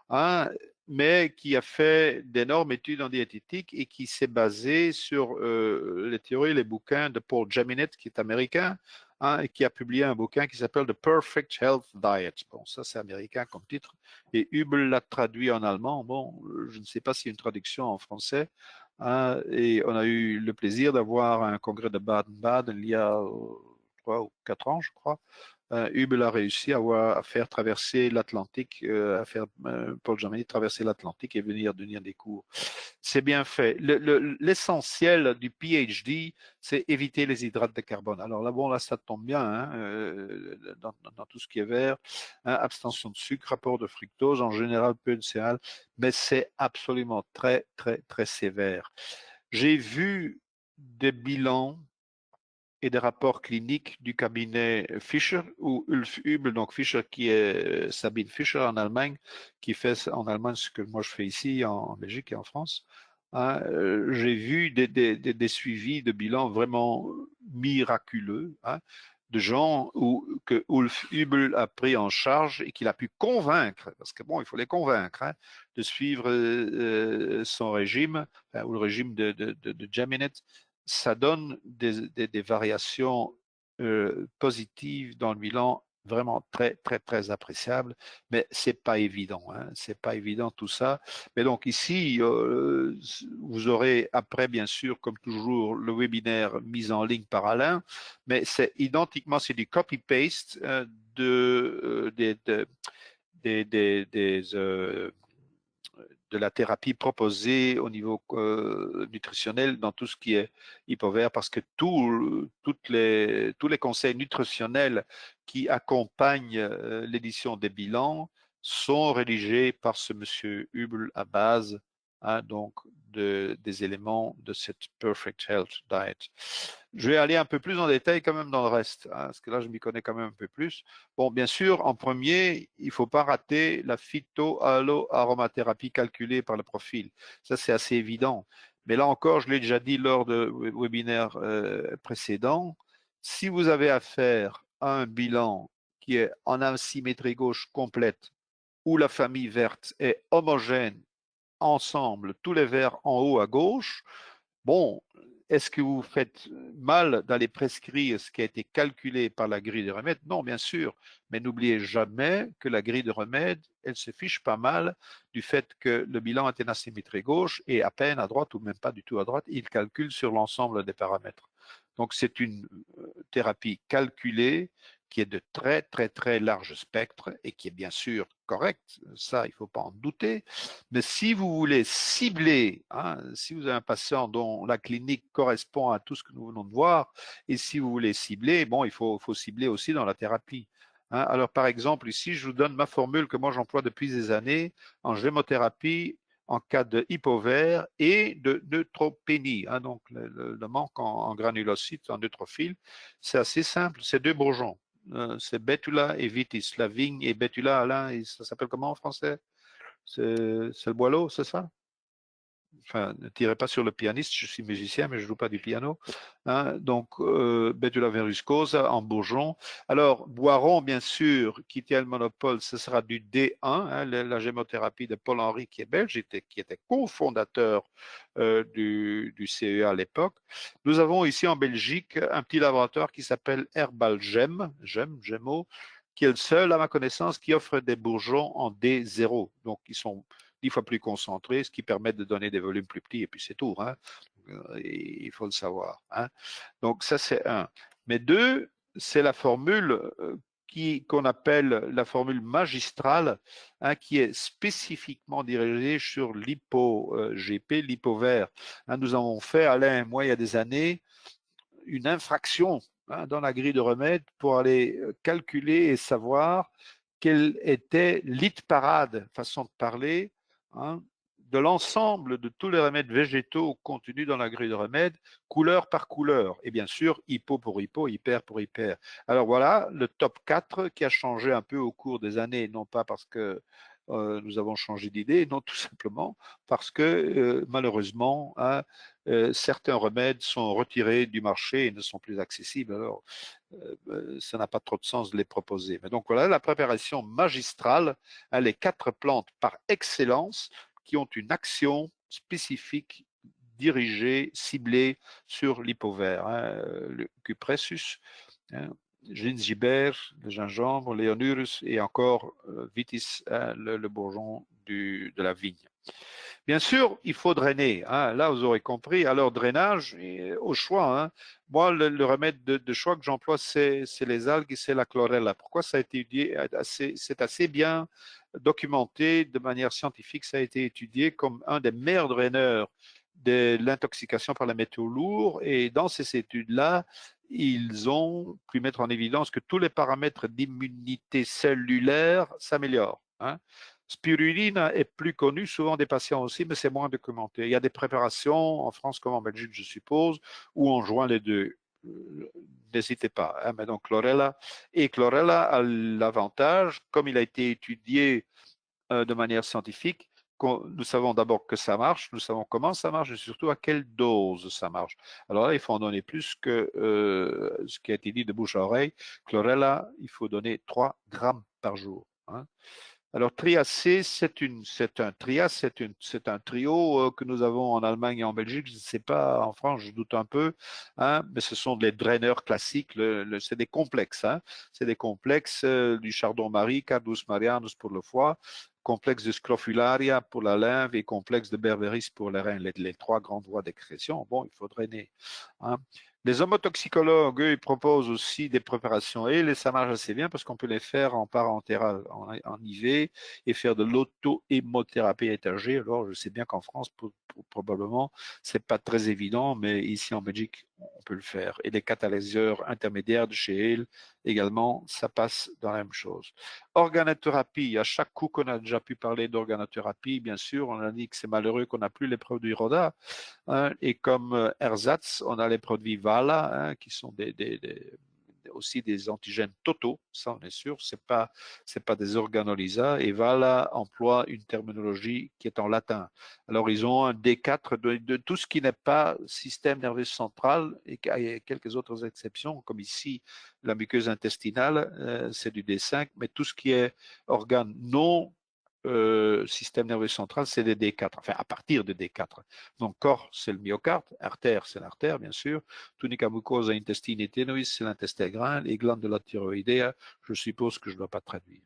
Hein, mais qui a fait d'énormes études en diététique et qui s'est basé sur les théories et les bouquins de Paul Jaminet, qui est américain, hein, et qui a publié un bouquin qui s'appelle The Perfect Health Diet. Bon, ça c'est américain comme titre, et Hubel l'a traduit en allemand. Bon, je ne sais pas s'il y a une traduction en français. Hein, et on a eu le plaisir d'avoir un congrès de Baden-Baden il y a 3 ou 4 ans, je crois, Hubble a réussi à faire traverser l'Atlantique, à faire Paul Giamatti traverser l'Atlantique et venir donner des cours. C'est bien fait. L'essentiel du PhD, c'est éviter les hydrates de carbone. Alors là, bon, là, ça tombe bien hein, dans tout ce qui est vert. Hein, abstention de sucre, rapport de fructose, en général peu de céréales, mais c'est absolument très, très, très sévère. J'ai vu des bilans et des rapports cliniques du cabinet Fischer ou Ulf Hübel, donc Fischer qui est Sabine Fischer en Allemagne, qui fait en Allemagne ce que moi je fais ici en Belgique et en France. Hein, j'ai vu des suivis de bilans vraiment miraculeux. Hein. de gens que Ulf Hübl a pris en charge et qu'il a pu convaincre, parce que bon, il faut les convaincre, hein, de suivre son régime, enfin, ou le régime de Jaminet. Ça donne des variations positives dans le bilan vraiment très, très, très appréciables, mais c'est pas évident, hein, c'est pas évident tout ça. Mais donc ici, vous aurez après, bien sûr, comme toujours, le webinaire mis en ligne par Alain, mais c'est identiquement, c'est du copy-paste de la thérapie proposée au niveau nutritionnel dans tout ce qui est hypovert, parce que tous les conseils nutritionnels qui accompagnent l'édition des bilans sont rédigés par ce monsieur Hubel à base, hein, donc des éléments de cette Perfect Health Diet. Je vais aller un peu plus en détail quand même dans le reste, hein, parce que là je m'y connais quand même un peu plus. Bon, bien sûr, en premier, il ne faut pas rater la phytoaromathérapie calculée par le profil. Ça, c'est assez évident. Mais là encore, je l'ai déjà dit lors de webinaires précédents, si vous avez affaire à un bilan qui est en asymétrie gauche complète, où la famille verte est homogène ensemble, tous les verts en haut à gauche, bon, est-ce que vous faites mal d'aller prescrire ce qui a été calculé par la grille de remède? Non, bien sûr, mais n'oubliez jamais que la grille de remède, elle se fiche pas mal du fait que le bilan est en asymétrie gauche et à peine à droite ou même pas du tout à droite, il calcule sur l'ensemble des paramètres. Donc c'est une thérapie calculée qui est de très très très large spectre et qui est bien sûr correcte, ça il ne faut pas en douter, mais si vous voulez cibler, hein, si vous avez un patient dont la clinique correspond à tout ce que nous venons de voir, et si vous voulez cibler, bon, il faut cibler aussi dans la thérapie. Hein. Alors par exemple, ici, je vous donne ma formule que moi j'emploie depuis des années en gémothérapie en cas de hypovert et de neutropénie, hein, donc le manque en granulocytes, en neutrophile. C'est assez simple, c'est deux bourgeons. C'est Betula et Vitis. La vigne et Betula, Alain, ça s'appelle comment en français? C'est le boileau, c'est ça? Enfin, ne tirez pas sur le pianiste, je suis musicien, mais je ne joue pas du piano. Hein, donc, Betula verrucosa en bourgeon. Alors, Boiron, bien sûr, qui tient le monopole, ce sera du D1, hein, la gémothérapie de Paul-Henri, qui est belge, qui était cofondateur du CEA à l'époque. Nous avons ici en Belgique un petit laboratoire qui s'appelle Herbal Gemo, qui est le seul, à ma connaissance, qui offre des bourgeons en D0. Donc, ils sont 10 fois plus concentrés, ce qui permet de donner des volumes plus petits, et puis c'est tout. Hein. Il faut le savoir. Hein. Donc, ça, c'est un. Mais deux, c'est la formule qu'on appelle la formule magistrale, hein, qui est spécifiquement dirigée sur l'hypo-GP, l'hypovert. Hein, nous avons fait, Alain et moi, il y a des années, une infraction hein, dans la grille de remède pour aller calculer et savoir quelle était l'hit parade, façon de parler, hein, de l'ensemble de tous les remèdes végétaux contenus dans la grille de remède, couleur par couleur. Et bien sûr, hypo pour hypo, hyper pour hyper. Alors voilà, le top 4 qui a changé un peu au cours des années, non pas parce que nous avons changé d'idée, non tout simplement parce que malheureusement, hein, certains remèdes sont retirés du marché et ne sont plus accessibles. Alors, ça n'a pas trop de sens de les proposer. Mais donc voilà la préparation magistrale, hein, les 4 plantes par excellence qui ont une action spécifique dirigée, ciblée sur l'hypovert. Hein, le cupressus, hein, gingiber, le gingembre, léonurus et encore vitis, hein, le bourgeon de la vigne. Bien sûr, il faut drainer. Hein. Là, vous aurez compris. Alors, drainage, au choix. Hein. Moi, le remède de choix que j'emploie, c'est les algues et c'est la chlorella. Pourquoi ça a été étudié? C'est assez bien documenté de manière scientifique. Ça a été étudié comme un des meilleurs draineurs de l'intoxication par les métaux lourds. Et dans ces études-là, ils ont pu mettre en évidence que tous les paramètres d'immunité cellulaire s'améliorent. Hein. Spiruline est plus connue, souvent des patients aussi, mais c'est moins documenté. Il y a des préparations, en France comme en Belgique, je suppose, où on joint les deux. N'hésitez pas. Hein, mais donc chlorella. Et chlorella a l'avantage, comme il a été étudié de manière scientifique, nous savons d'abord que ça marche, nous savons comment ça marche et surtout à quelle dose ça marche. Alors là, il faut en donner plus que ce qui a été dit de bouche à oreille. Chlorella, il faut donner 3 grammes par jour. Hein. Alors, triacé, c'est un trio que nous avons en Allemagne et en Belgique. Je ne sais pas, en France, je doute un peu, hein, mais ce sont des draineurs classiques. C'est des complexes. Hein, c'est des complexes du chardon-marie, Cardus marianus pour le foie, complexe de scrofularia pour la lymphe et complexe de berberis pour les reins, les 3 grandes voies d'excrétion. Bon, il faut drainer. Hein. Les homotoxicologues, eux, ils proposent aussi des préparations et ça marche assez bien parce qu'on peut les faire en parentéral, en IV et faire de l'auto-hémothérapie étagée. Alors, je sais bien qu'en France, probablement, c'est pas très évident, mais ici en Belgique, on peut le faire. Et les catalyseurs intermédiaires de chez Hale, également, ça passe dans la même chose. Organothérapie, à chaque coup qu'on a déjà pu parler d'organothérapie, bien sûr, on a dit que c'est malheureux qu'on n'a plus les produits RODA. Hein, et comme ersatz, on a les produits VALA, hein, qui sont aussi des antigènes totaux, ça on est sûr, c'est pas des organolysats, et VALA emploie une terminologie qui est en latin. Alors ils ont un D4 de tout ce qui n'est pas système nerveux central, et quelques autres exceptions, comme ici la muqueuse intestinale, c'est du D5, mais tout ce qui est organe non système nerveux central, c'est des D4, enfin à partir de D4. Donc corps, c'est le myocarde, artère, c'est l'artère, bien sûr, tunica mucosa intestine tenuis, c'est l'intestin grêle, et glande de la thyroïdea, je suppose que je ne dois pas traduire.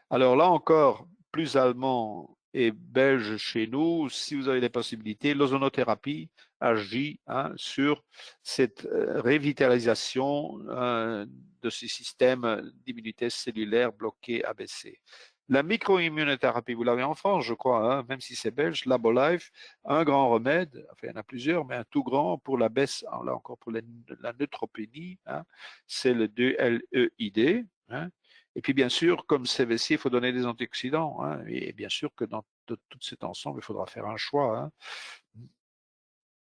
Alors là encore, plus allemand et belge chez nous, si vous avez des possibilités, l'ozonothérapie agit sur cette revitalisation de ce système d'immunité cellulaire bloqué, abaissé. La microimmunothérapie, vous l'avez en France, je crois, hein, même si c'est belge, Labolife, un grand remède, enfin il y en a plusieurs, mais un tout grand pour la baisse, là encore pour la neutropénie, hein, c'est le 2-LEID. Hein, et puis bien sûr, comme CVC, il faut donner des antioxydants. Hein, et bien sûr que dans tout cet ensemble, il faudra faire un choix. Hein.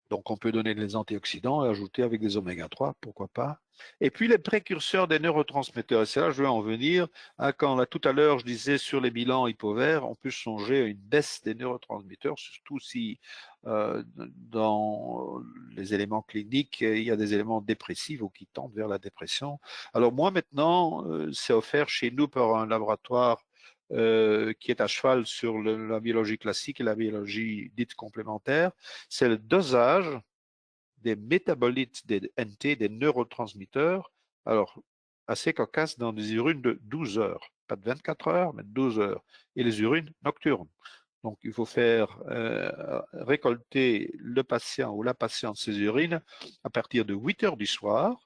Donc on peut donner des antioxydants et ajouter avec des oméga 3, pourquoi pas. Et puis les précurseurs des neurotransmetteurs, et c'est là que je vais en venir. Hein, quand là, tout à l'heure je disais sur les bilans hypovers, on peut songer à une baisse des neurotransmetteurs, surtout si dans les éléments cliniques, il y a des éléments dépressifs ou qui tendent vers la dépression. Alors moi maintenant, c'est offert chez nous par un laboratoire qui est à cheval sur la biologie classique et la biologie dite complémentaire, c'est le dosage des métabolites des NT, des neurotransmetteurs, alors assez cocasse dans des urines de 12 heures, pas de 24 heures, mais de 12 heures, et les urines nocturnes. Donc il faut faire récolter le patient ou la patiente ses urines à partir de 8 heures du soir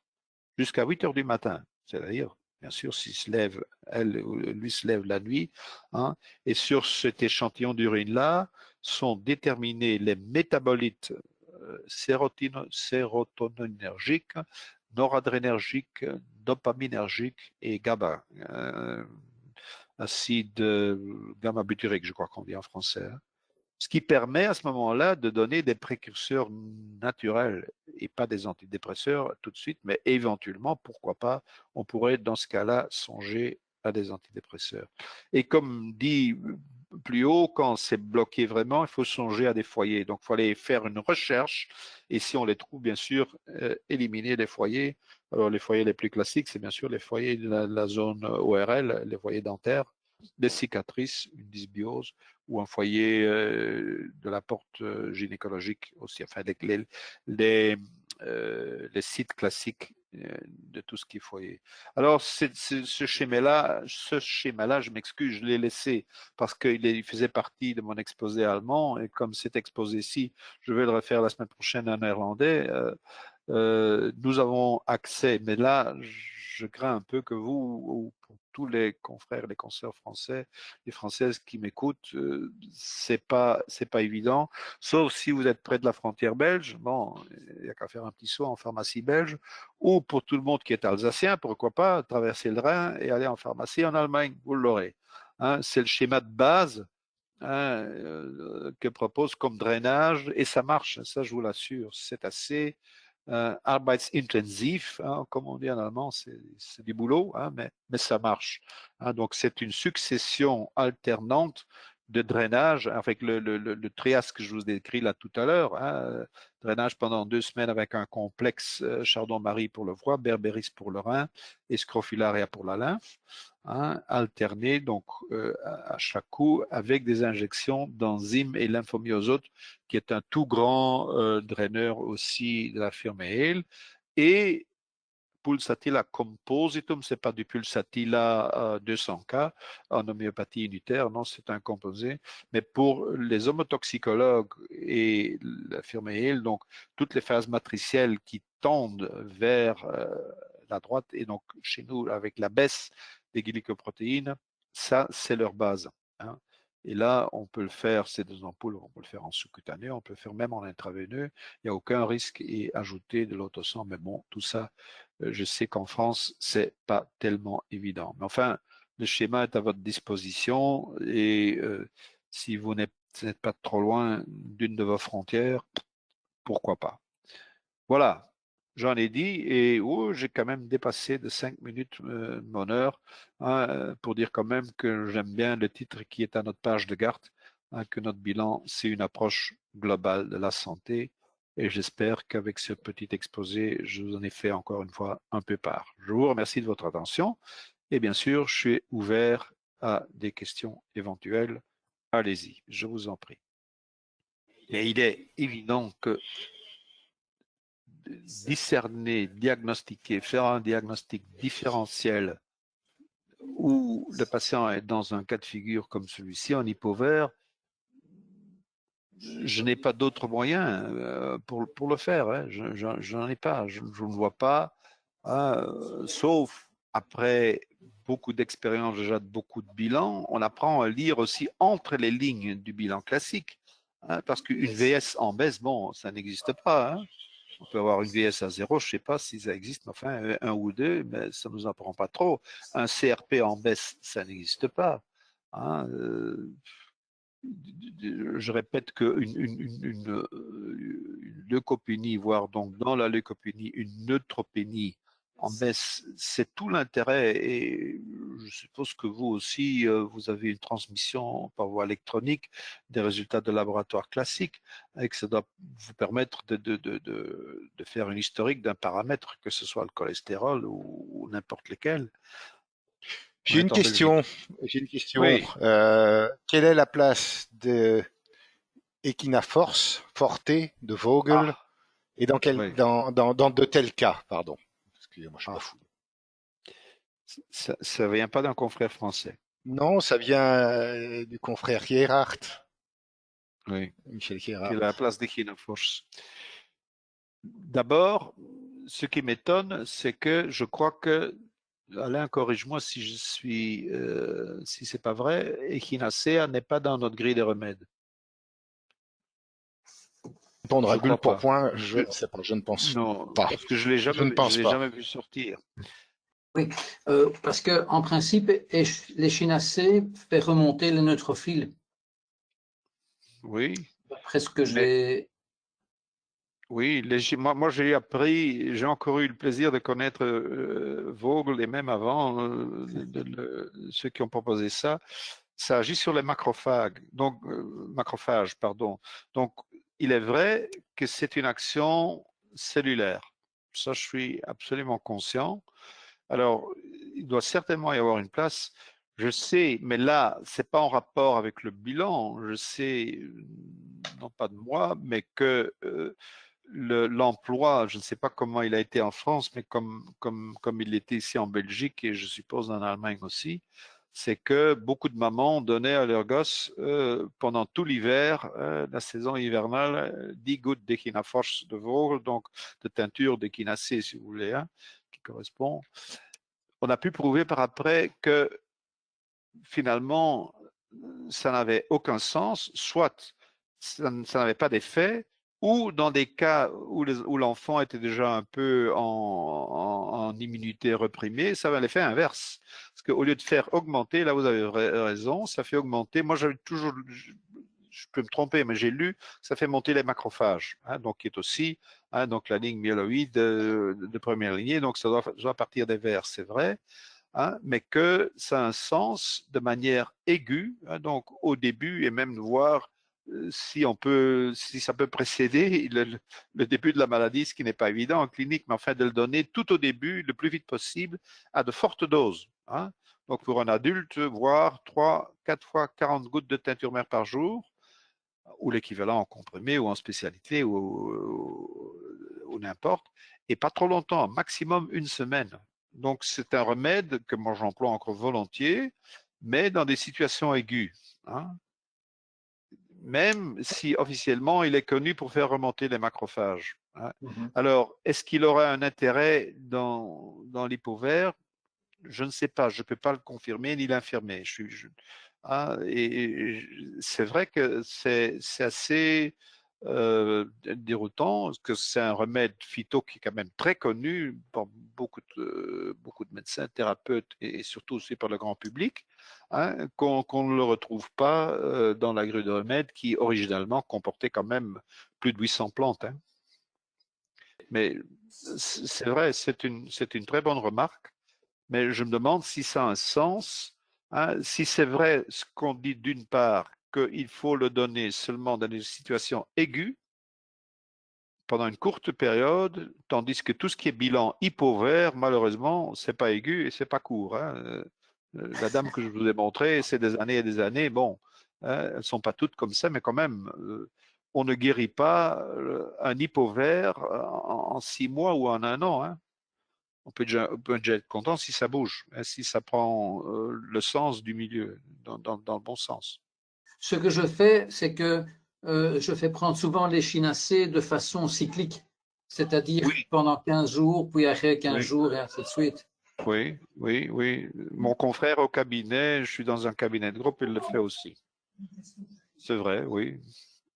jusqu'à 8 heures du matin, c'est-à-dire bien sûr, s'il se lève, elle ou lui se lève la nuit, hein, et sur cet échantillon d'urine-là sont déterminés les métabolites sérotoninergiques, noradrénergiques, dopaminergiques et GABA, acide gamma-butyrique, je crois qu'on dit en français. Hein. Ce qui permet à ce moment-là de donner des précurseurs naturels et pas des antidépresseurs tout de suite, mais éventuellement, pourquoi pas, on pourrait dans ce cas-là songer à des antidépresseurs. Et comme dit plus haut, quand c'est bloqué vraiment, il faut songer à des foyers. Donc, il faut aller faire une recherche et si on les trouve, bien sûr, éliminer les foyers. Alors, les foyers les plus classiques, c'est bien sûr les foyers de la zone ORL, les foyers dentaires, des cicatrices, une dysbiose, ou un foyer de la porte gynécologique aussi, enfin les sites classiques de tout ce qui est foyer. Alors ce schéma-là, je m'excuse, je l'ai laissé parce qu'il faisait partie de mon exposé allemand et comme cet exposé-ci, je vais le refaire la semaine prochaine en néerlandais. Nous avons accès, mais là, je crains un peu que vous, ou pour tous les confrères, les consoeurs français, les françaises qui m'écoutent, c'est pas évident. Sauf si vous êtes près de la frontière belge, bon, il n'y a qu'à faire un petit saut en pharmacie belge, ou pour tout le monde qui est alsacien, pourquoi pas traverser le Rhin et aller en pharmacie en Allemagne, vous l'aurez. Hein, c'est le schéma de base hein, que propose comme drainage et ça marche, ça je vous l'assure, c'est assez arbeitsintensif, hein, comme on dit en allemand, c'est du boulot, hein, mais ça marche. Hein, donc c'est une succession alternante de drainage avec le trias que je vous ai décrit là tout à l'heure. Hein, drainage pendant 2 semaines avec un complexe Chardon-Marie pour le foie, Berberis pour le rein et Scrophularia pour la lymphe. Hein, alterné donc à chaque coup avec des injections d'enzymes et lymphomyosotes, qui est un tout grand draineur aussi de la firme Hale. Et Pulsatilla compositum, c'est pas du Pulsatilla 200K en homéopathie unitaire, non, c'est un composé. Mais pour les homotoxicologues et la firme Hale, donc toutes les phases matricielles qui tendent vers la droite, et donc chez nous, avec la baisse des glycoprotéines, ça, c'est leur base. Hein. Et là, on peut le faire, ces 2 ampoules, on peut le faire en sous-cutané, on peut le faire même en intraveineux, il n'y a aucun risque, et ajouter de l'autosang, mais bon, tout ça, je sais qu'en France, c'est pas tellement évident. Mais enfin, le schéma est à votre disposition, et si vous n'êtes pas trop loin d'une de vos frontières, pourquoi pas. Voilà, j'en ai dit, et oh, j'ai quand même dépassé de 5 minutes mon heure, hein, pour dire quand même que j'aime bien le titre qui est à notre page de garde, hein, que notre bilan, c'est une approche globale de la santé. Et j'espère qu'avec ce petit exposé, je vous en ai fait encore une fois un peu part. Je vous remercie de votre attention, et bien sûr, je suis ouvert à des questions éventuelles. Allez-y, je vous en prie. Et il est évident que discerner, diagnostiquer, faire un diagnostic différentiel où le patient est dans un cas de figure comme celui-ci, en hypovert, je n'ai pas d'autre moyen pour le faire. Hein. Je n'en ai pas. Je ne vois pas, hein, sauf après beaucoup d'expérience, déjà de beaucoup de bilans. On apprend à lire aussi entre les lignes du bilan classique. Hein, parce qu'une VS en baisse, bon, ça n'existe pas. Hein. On peut avoir une VS à 0, je ne sais pas si ça existe, mais enfin, 1 ou 2, mais ça ne nous apprend pas trop. Un CRP en baisse, ça n'existe pas. Hein, je répète qu'une leucopénie, voire donc dans la leucopénie, une neutropénie en baisse, c'est tout l'intérêt. Et je suppose que vous aussi, vous avez une transmission par voie électronique des résultats de laboratoire classiques, et que ça doit vous permettre de faire une historique d'un paramètre, que ce soit le cholestérol ou n'importe lequel. On J'ai une est en question. Belgique. J'ai une question. Oui. Quelle est la place de Equinaforce, Forte, de Vogel, Ah, et oui. dans de tels cas, pardon. Excusez-moi, je suis pas Ah. fou. Ça vient pas d'un confrère français. Non, ça vient du confrère Gerhardt, Oui. Michel Qui est Gerhardt. la place d'Equinoforce. D'abord, ce qui m'étonne, c'est que je crois que, Alain, corrige-moi si je suis, si c'est pas vrai, Echinacea n'est pas dans notre grille des remèdes. Répondre Je à Gueule crois pour pas. point, je ne sais pas, je ne pense Non, pas. parce que Je ne je pense l'ai pas. jamais vu sortir. Oui, parce que en principe, l'échinacée fait remonter les neutrophiles. Oui, D'après ce que mais j'ai. oui, moi j'ai appris, j'ai encore eu le plaisir de connaître Vogel et même avant ceux qui ont proposé ça. Ça agit sur les macrophages, donc macrophages, pardon. Donc, il est vrai que c'est une action cellulaire. Ça, je suis absolument conscient. Alors, il doit certainement y avoir une place. Je sais, mais là, c'est pas en rapport avec le bilan. Je sais, non pas de moi, mais que l'emploi, je ne sais pas comment il a été en France, mais comme il était ici en Belgique et je suppose en Allemagne aussi, c'est que beaucoup de mamans donnaient à leurs gosses pendant tout l'hiver, la saison hivernale, 10 gouttes d'échinaforce de Vogel, donc de teinture d'échinacée si vous voulez, hein, qui correspond. On a pu prouver par après que finalement, ça n'avait aucun sens, soit ça n'avait pas d'effet, ou dans des cas où l'enfant était déjà un peu en immunité reprimée, ça avait l'effet inverse. Parce qu'au lieu de faire augmenter, là vous avez raison, ça fait augmenter. Moi j'avais toujours, je peux me tromper, mais j'ai lu, ça fait monter les macrophages, hein, donc qui est aussi, hein, donc la ligne myéloïde de première lignée, donc ça doit partir des vers, c'est vrai. hein, mais que ça a un sens de manière aiguë, hein, donc au début, et même voir si ça peut précéder le début de la maladie, ce qui n'est pas évident en clinique, mais enfin de le donner tout au début, le plus vite possible, à de fortes doses, hein. Donc pour un adulte, voire 3, 4 fois 40 gouttes de teinture mère par jour, ou l'équivalent en comprimé ou en spécialité ou n'importe, et pas trop longtemps, maximum une semaine. Donc c'est un remède que moi j'emploie encore volontiers, mais dans des situations aiguës, hein. Même si officiellement il est connu pour faire remonter les macrophages, hein. Alors, est-ce qu'il aura un intérêt dans l'hypovert? Je ne sais pas, je ne peux pas le confirmer ni l'infirmer. Et c'est vrai que c'est assez déroutant, parce que c'est un remède phyto qui est quand même très connu par beaucoup de médecins, thérapeutes et surtout aussi par le grand public, hein, qu'on ne le retrouve pas dans la grue de remède qui originalement comportait quand même plus de 800 plantes, hein. Mais c'est vrai, c'est une très bonne remarque, mais je me demande si ça a un sens, hein, si c'est vrai ce qu'on dit d'une part, qu'il faut le donner seulement dans des situations aiguës, pendant une courte période, tandis que tout ce qui est bilan hypovert, malheureusement, c'est pas aigu et c'est pas court, hein. La dame que je vous ai montrée, c'est des années et des années. Bon, hein, elles sont pas toutes comme ça, mais quand même, on ne guérit pas un hypovert en 6 mois ou en un an, hein. On peut déjà être content si ça bouge, hein, si ça prend le sens du milieu, dans le bon sens. Ce que je fais, c'est que je fais prendre souvent l'échinacée de façon cyclique, c'est-à-dire Oui, pendant 15 jours, puis après 15 oui. jours, et ainsi de suite. Oui, oui, oui. Mon confrère au cabinet, je suis dans un cabinet de groupe, il le fait aussi. C'est vrai, oui.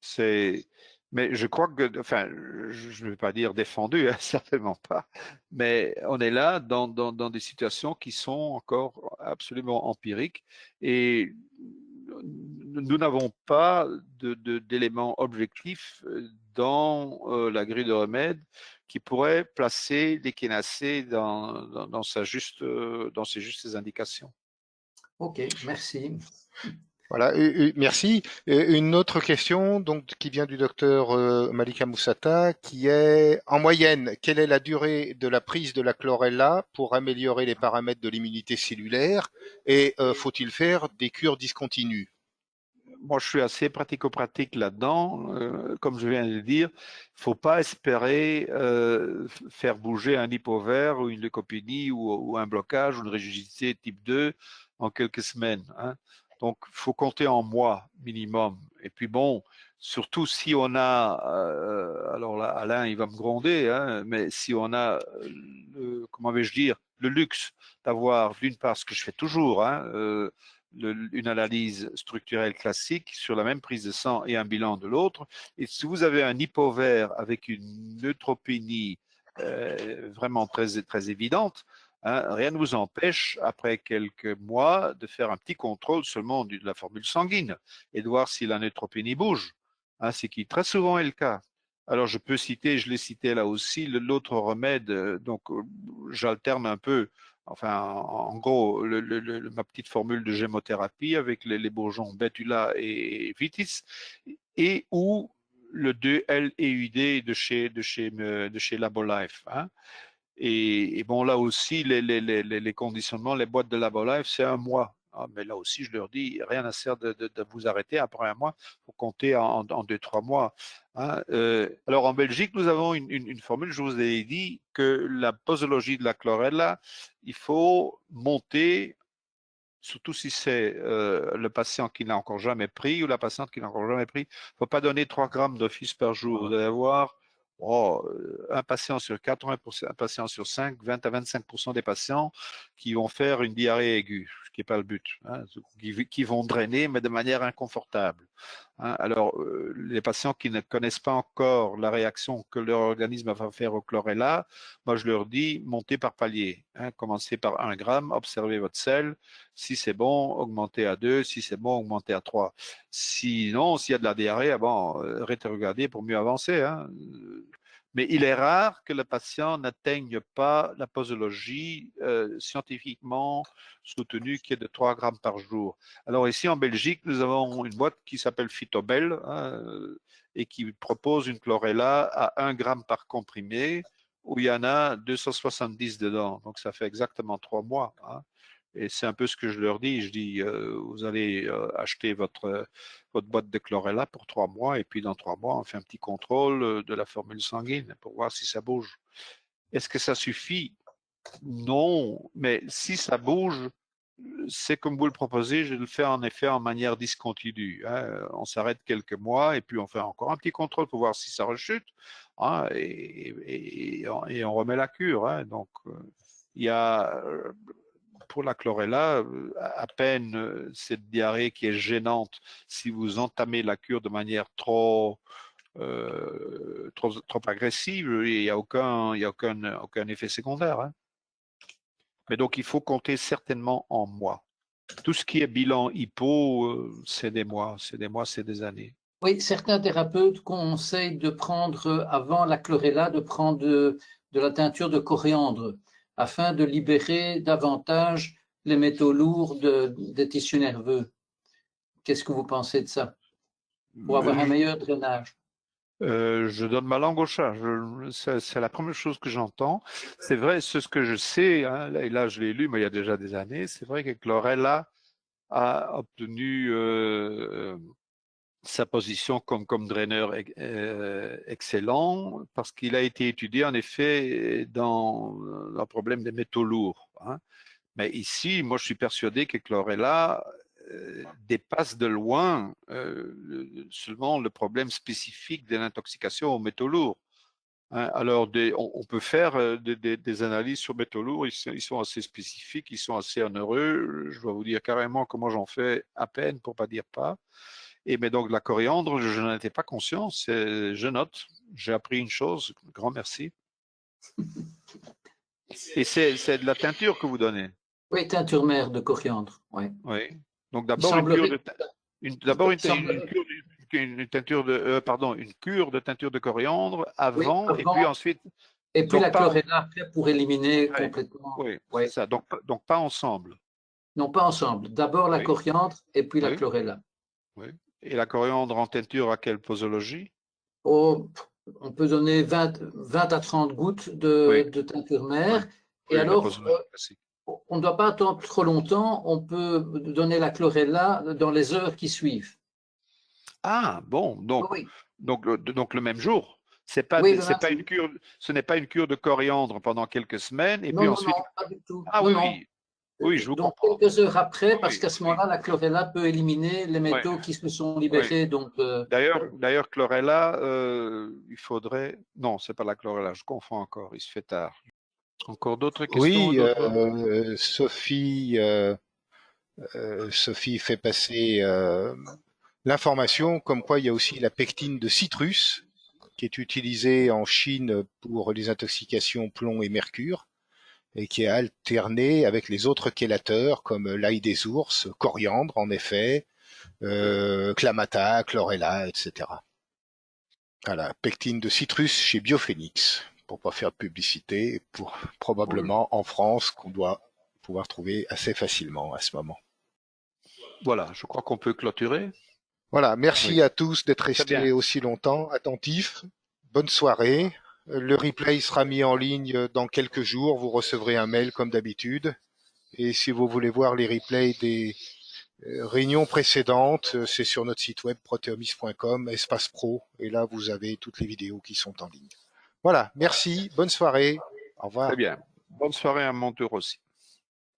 C'est, mais je crois que, enfin, je ne vais pas dire défendu, hein, certainement pas. Mais on est là dans des situations qui sont encore absolument empiriques et nous n'avons pas d'éléments objectifs dans la grille de remède qui pourrait placer l'échinacée dans dans ses justes indications. Ok, merci. Voilà, merci. Une autre question donc qui vient du docteur Malika Moussata, qui est en moyenne, quelle est la durée de la prise de la chlorella pour améliorer les paramètres de l'immunité cellulaire et faut-il faire des cures discontinues? Moi, je suis assez pratico-pratique là-dedans. Comme je viens de le dire, il ne faut pas espérer faire bouger un hypovert ou une leucopénie ou un blocage ou une rigidité type 2 en quelques semaines, hein. Donc, il faut compter en mois minimum. Et puis bon, surtout si on a, alors là, Alain, il va me gronder, hein, mais si on a, comment vais-je dire, le luxe d'avoir d'une part ce que je fais toujours, hein, une analyse structurelle classique sur la même prise de sang et un bilan de l'autre. Et si vous avez un hypovert avec une neutropénie vraiment très évidente, hein, rien ne vous empêche, après quelques mois, de faire un petit contrôle seulement de la formule sanguine et de voir si la neutropénie bouge, hein, ce qui très souvent est le cas. Alors je peux citer, je l'ai cité là aussi, l'autre remède, donc j'alterne un peu. Enfin, en gros, ma petite formule de gémothérapie avec les bourgeons Betula et Vitis, et ou le 2-L-EUD de chez Labolife, hein. Et bon, là aussi, les conditionnements, les boîtes de Labolife, c'est un mois. Ah, mais là aussi, je leur dis, rien à faire de vous arrêter après un mois. Il faut compter en 2, 3 mois, hein. Alors, en Belgique, nous avons une formule, je vous ai dit que la posologie de la chlorella, il faut monter, surtout si c'est le patient qui n'a encore jamais pris ou la patiente qui n'a encore jamais pris. Il ne faut pas donner 3 grammes d'office par jour. Vous allez avoir un patient sur 4, un patient sur 5, 20 à 25% des patients qui vont faire une diarrhée aiguë, ce qui n'est pas le but, hein, qui vont drainer, mais de manière inconfortable, hein. Alors, les patients qui ne connaissent pas encore la réaction que leur organisme va faire au chlorella, moi je leur dis montez par palier, hein, commencez par 1 gramme, observez votre sel, si c'est bon, augmentez à 2, si c'est bon, augmentez à 3. Sinon, s'il y a de la diarrhée, bon, rétrogradez pour mieux avancer, hein. Mais il est rare que le patient n'atteigne pas la posologie scientifiquement soutenue qui est de 3 grammes par jour. Alors ici en Belgique, nous avons une boîte qui s'appelle Phytobel et qui propose une chlorella à 1 gramme par comprimé où il y en a 270 dedans. Donc ça fait exactement 3 mois. Et c'est un peu ce que je leur dis. Je dis, vous allez acheter votre boîte de chlorella pour 3 mois et puis dans 3 mois, on fait un petit contrôle de la formule sanguine pour voir si ça bouge. Est-ce que ça suffit? Non, mais si ça bouge, c'est comme vous le proposez, je le fais en effet en manière discontinue. On s'arrête quelques mois et puis on fait encore un petit contrôle pour voir si ça rechute et on remet la cure. Donc, il y a pour la chlorella, à peine cette diarrhée qui est gênante si vous entamez la cure de manière trop agressive, il n'y a aucun effet secondaire. Mais donc, il faut compter certainement en mois. Tout ce qui est bilan hypo, c'est des mois, c'est des années. Oui, certains thérapeutes conseillent de prendre, avant la chlorella, de prendre de la teinture de coriandre afin de libérer davantage les métaux lourds des tissus nerveux. Qu'est-ce que vous pensez de ça? Pour avoir un meilleur drainage. Je donne ma langue au chat. C'est la première chose que j'entends. C'est vrai, c'est ce que je sais, et là je l'ai lu, mais il y a déjà des années. C'est vrai que chlorella a obtenu sa position comme draineur excellent parce qu'il a été étudié en effet dans le problème des métaux lourds. Mais ici, moi je suis persuadé que chlorella dépasse de loin seulement le problème spécifique de l'intoxication aux métaux lourds. Alors, on peut faire des analyses sur métaux lourds, ils sont assez spécifiques, ils sont assez onéreux. Je dois vous dire carrément que moi j'en fais à peine, pour pas dire pas. Mais donc la coriandre, je n'en étais pas conscient, je note, j'ai appris une chose, grand merci. Et c'est de la teinture que vous donnez? Oui, teinture mère de coriandre, oui. Oui. Donc d'abord une cure de teinture de coriandre Oui, avant, et avant, puis ensuite. et puis Donc la pas, chlorella après pour éliminer oui, complètement. oui, Oui. c'est ça. Donc pas ensemble. Non, pas ensemble. D'abord la Oui, coriandre et puis la oui, chlorella. oui. Et la coriandre en teinture à quelle posologie? Oh, on peut donner 20 à 30 gouttes Oui, de teinture oui, mère. Et oui, la alors, posologie classique. on ne doit pas attendre trop longtemps. On peut donner la chlorella dans les heures qui suivent. Ah bon, Oui, donc le même jour. oui, le C'est même pas jour. une cure, ce n'est pas une cure de coriandre pendant quelques semaines et Non, puis non, ensuite. non, pas du tout. Ah Non, oui, non. oui, oui, je vous Donc comprends. quelques heures après, parce Oui, qu'à ce oui, moment-là, la chlorella peut éliminer les oui, métaux qui se sont oui. libérés. Donc, D'ailleurs, chlorella, il faudrait. Non, c'est pas la chlorella, je confonds encore. Il se fait tard. Encore d'autres questions, Oui, d'autres. Sophie fait passer l'information comme quoi il y a aussi la pectine de citrus qui est utilisée en Chine pour les intoxications plomb et mercure et qui est alternée avec les autres chélateurs comme l'ail des ours, coriandre en effet, Clamato, chlorella, etc. Voilà, pectine de citrus chez Biophénix, pour pas faire de publicité, pour probablement en France qu'on doit pouvoir trouver assez facilement à ce moment. Voilà, je crois qu'on peut clôturer. Voilà, merci Oui, à tous d'être très bien. restés aussi longtemps attentifs. Bonne soirée. Le replay sera mis en ligne dans quelques jours. Vous recevrez un mail comme d'habitude. Et si vous voulez voir les replays des réunions précédentes, c'est sur notre site web proteomis.com, espace pro. Et là, vous avez toutes les vidéos qui sont en ligne. Voilà, merci, bonne soirée. Au Très revoir. bien. Bonne soirée à mon tour aussi.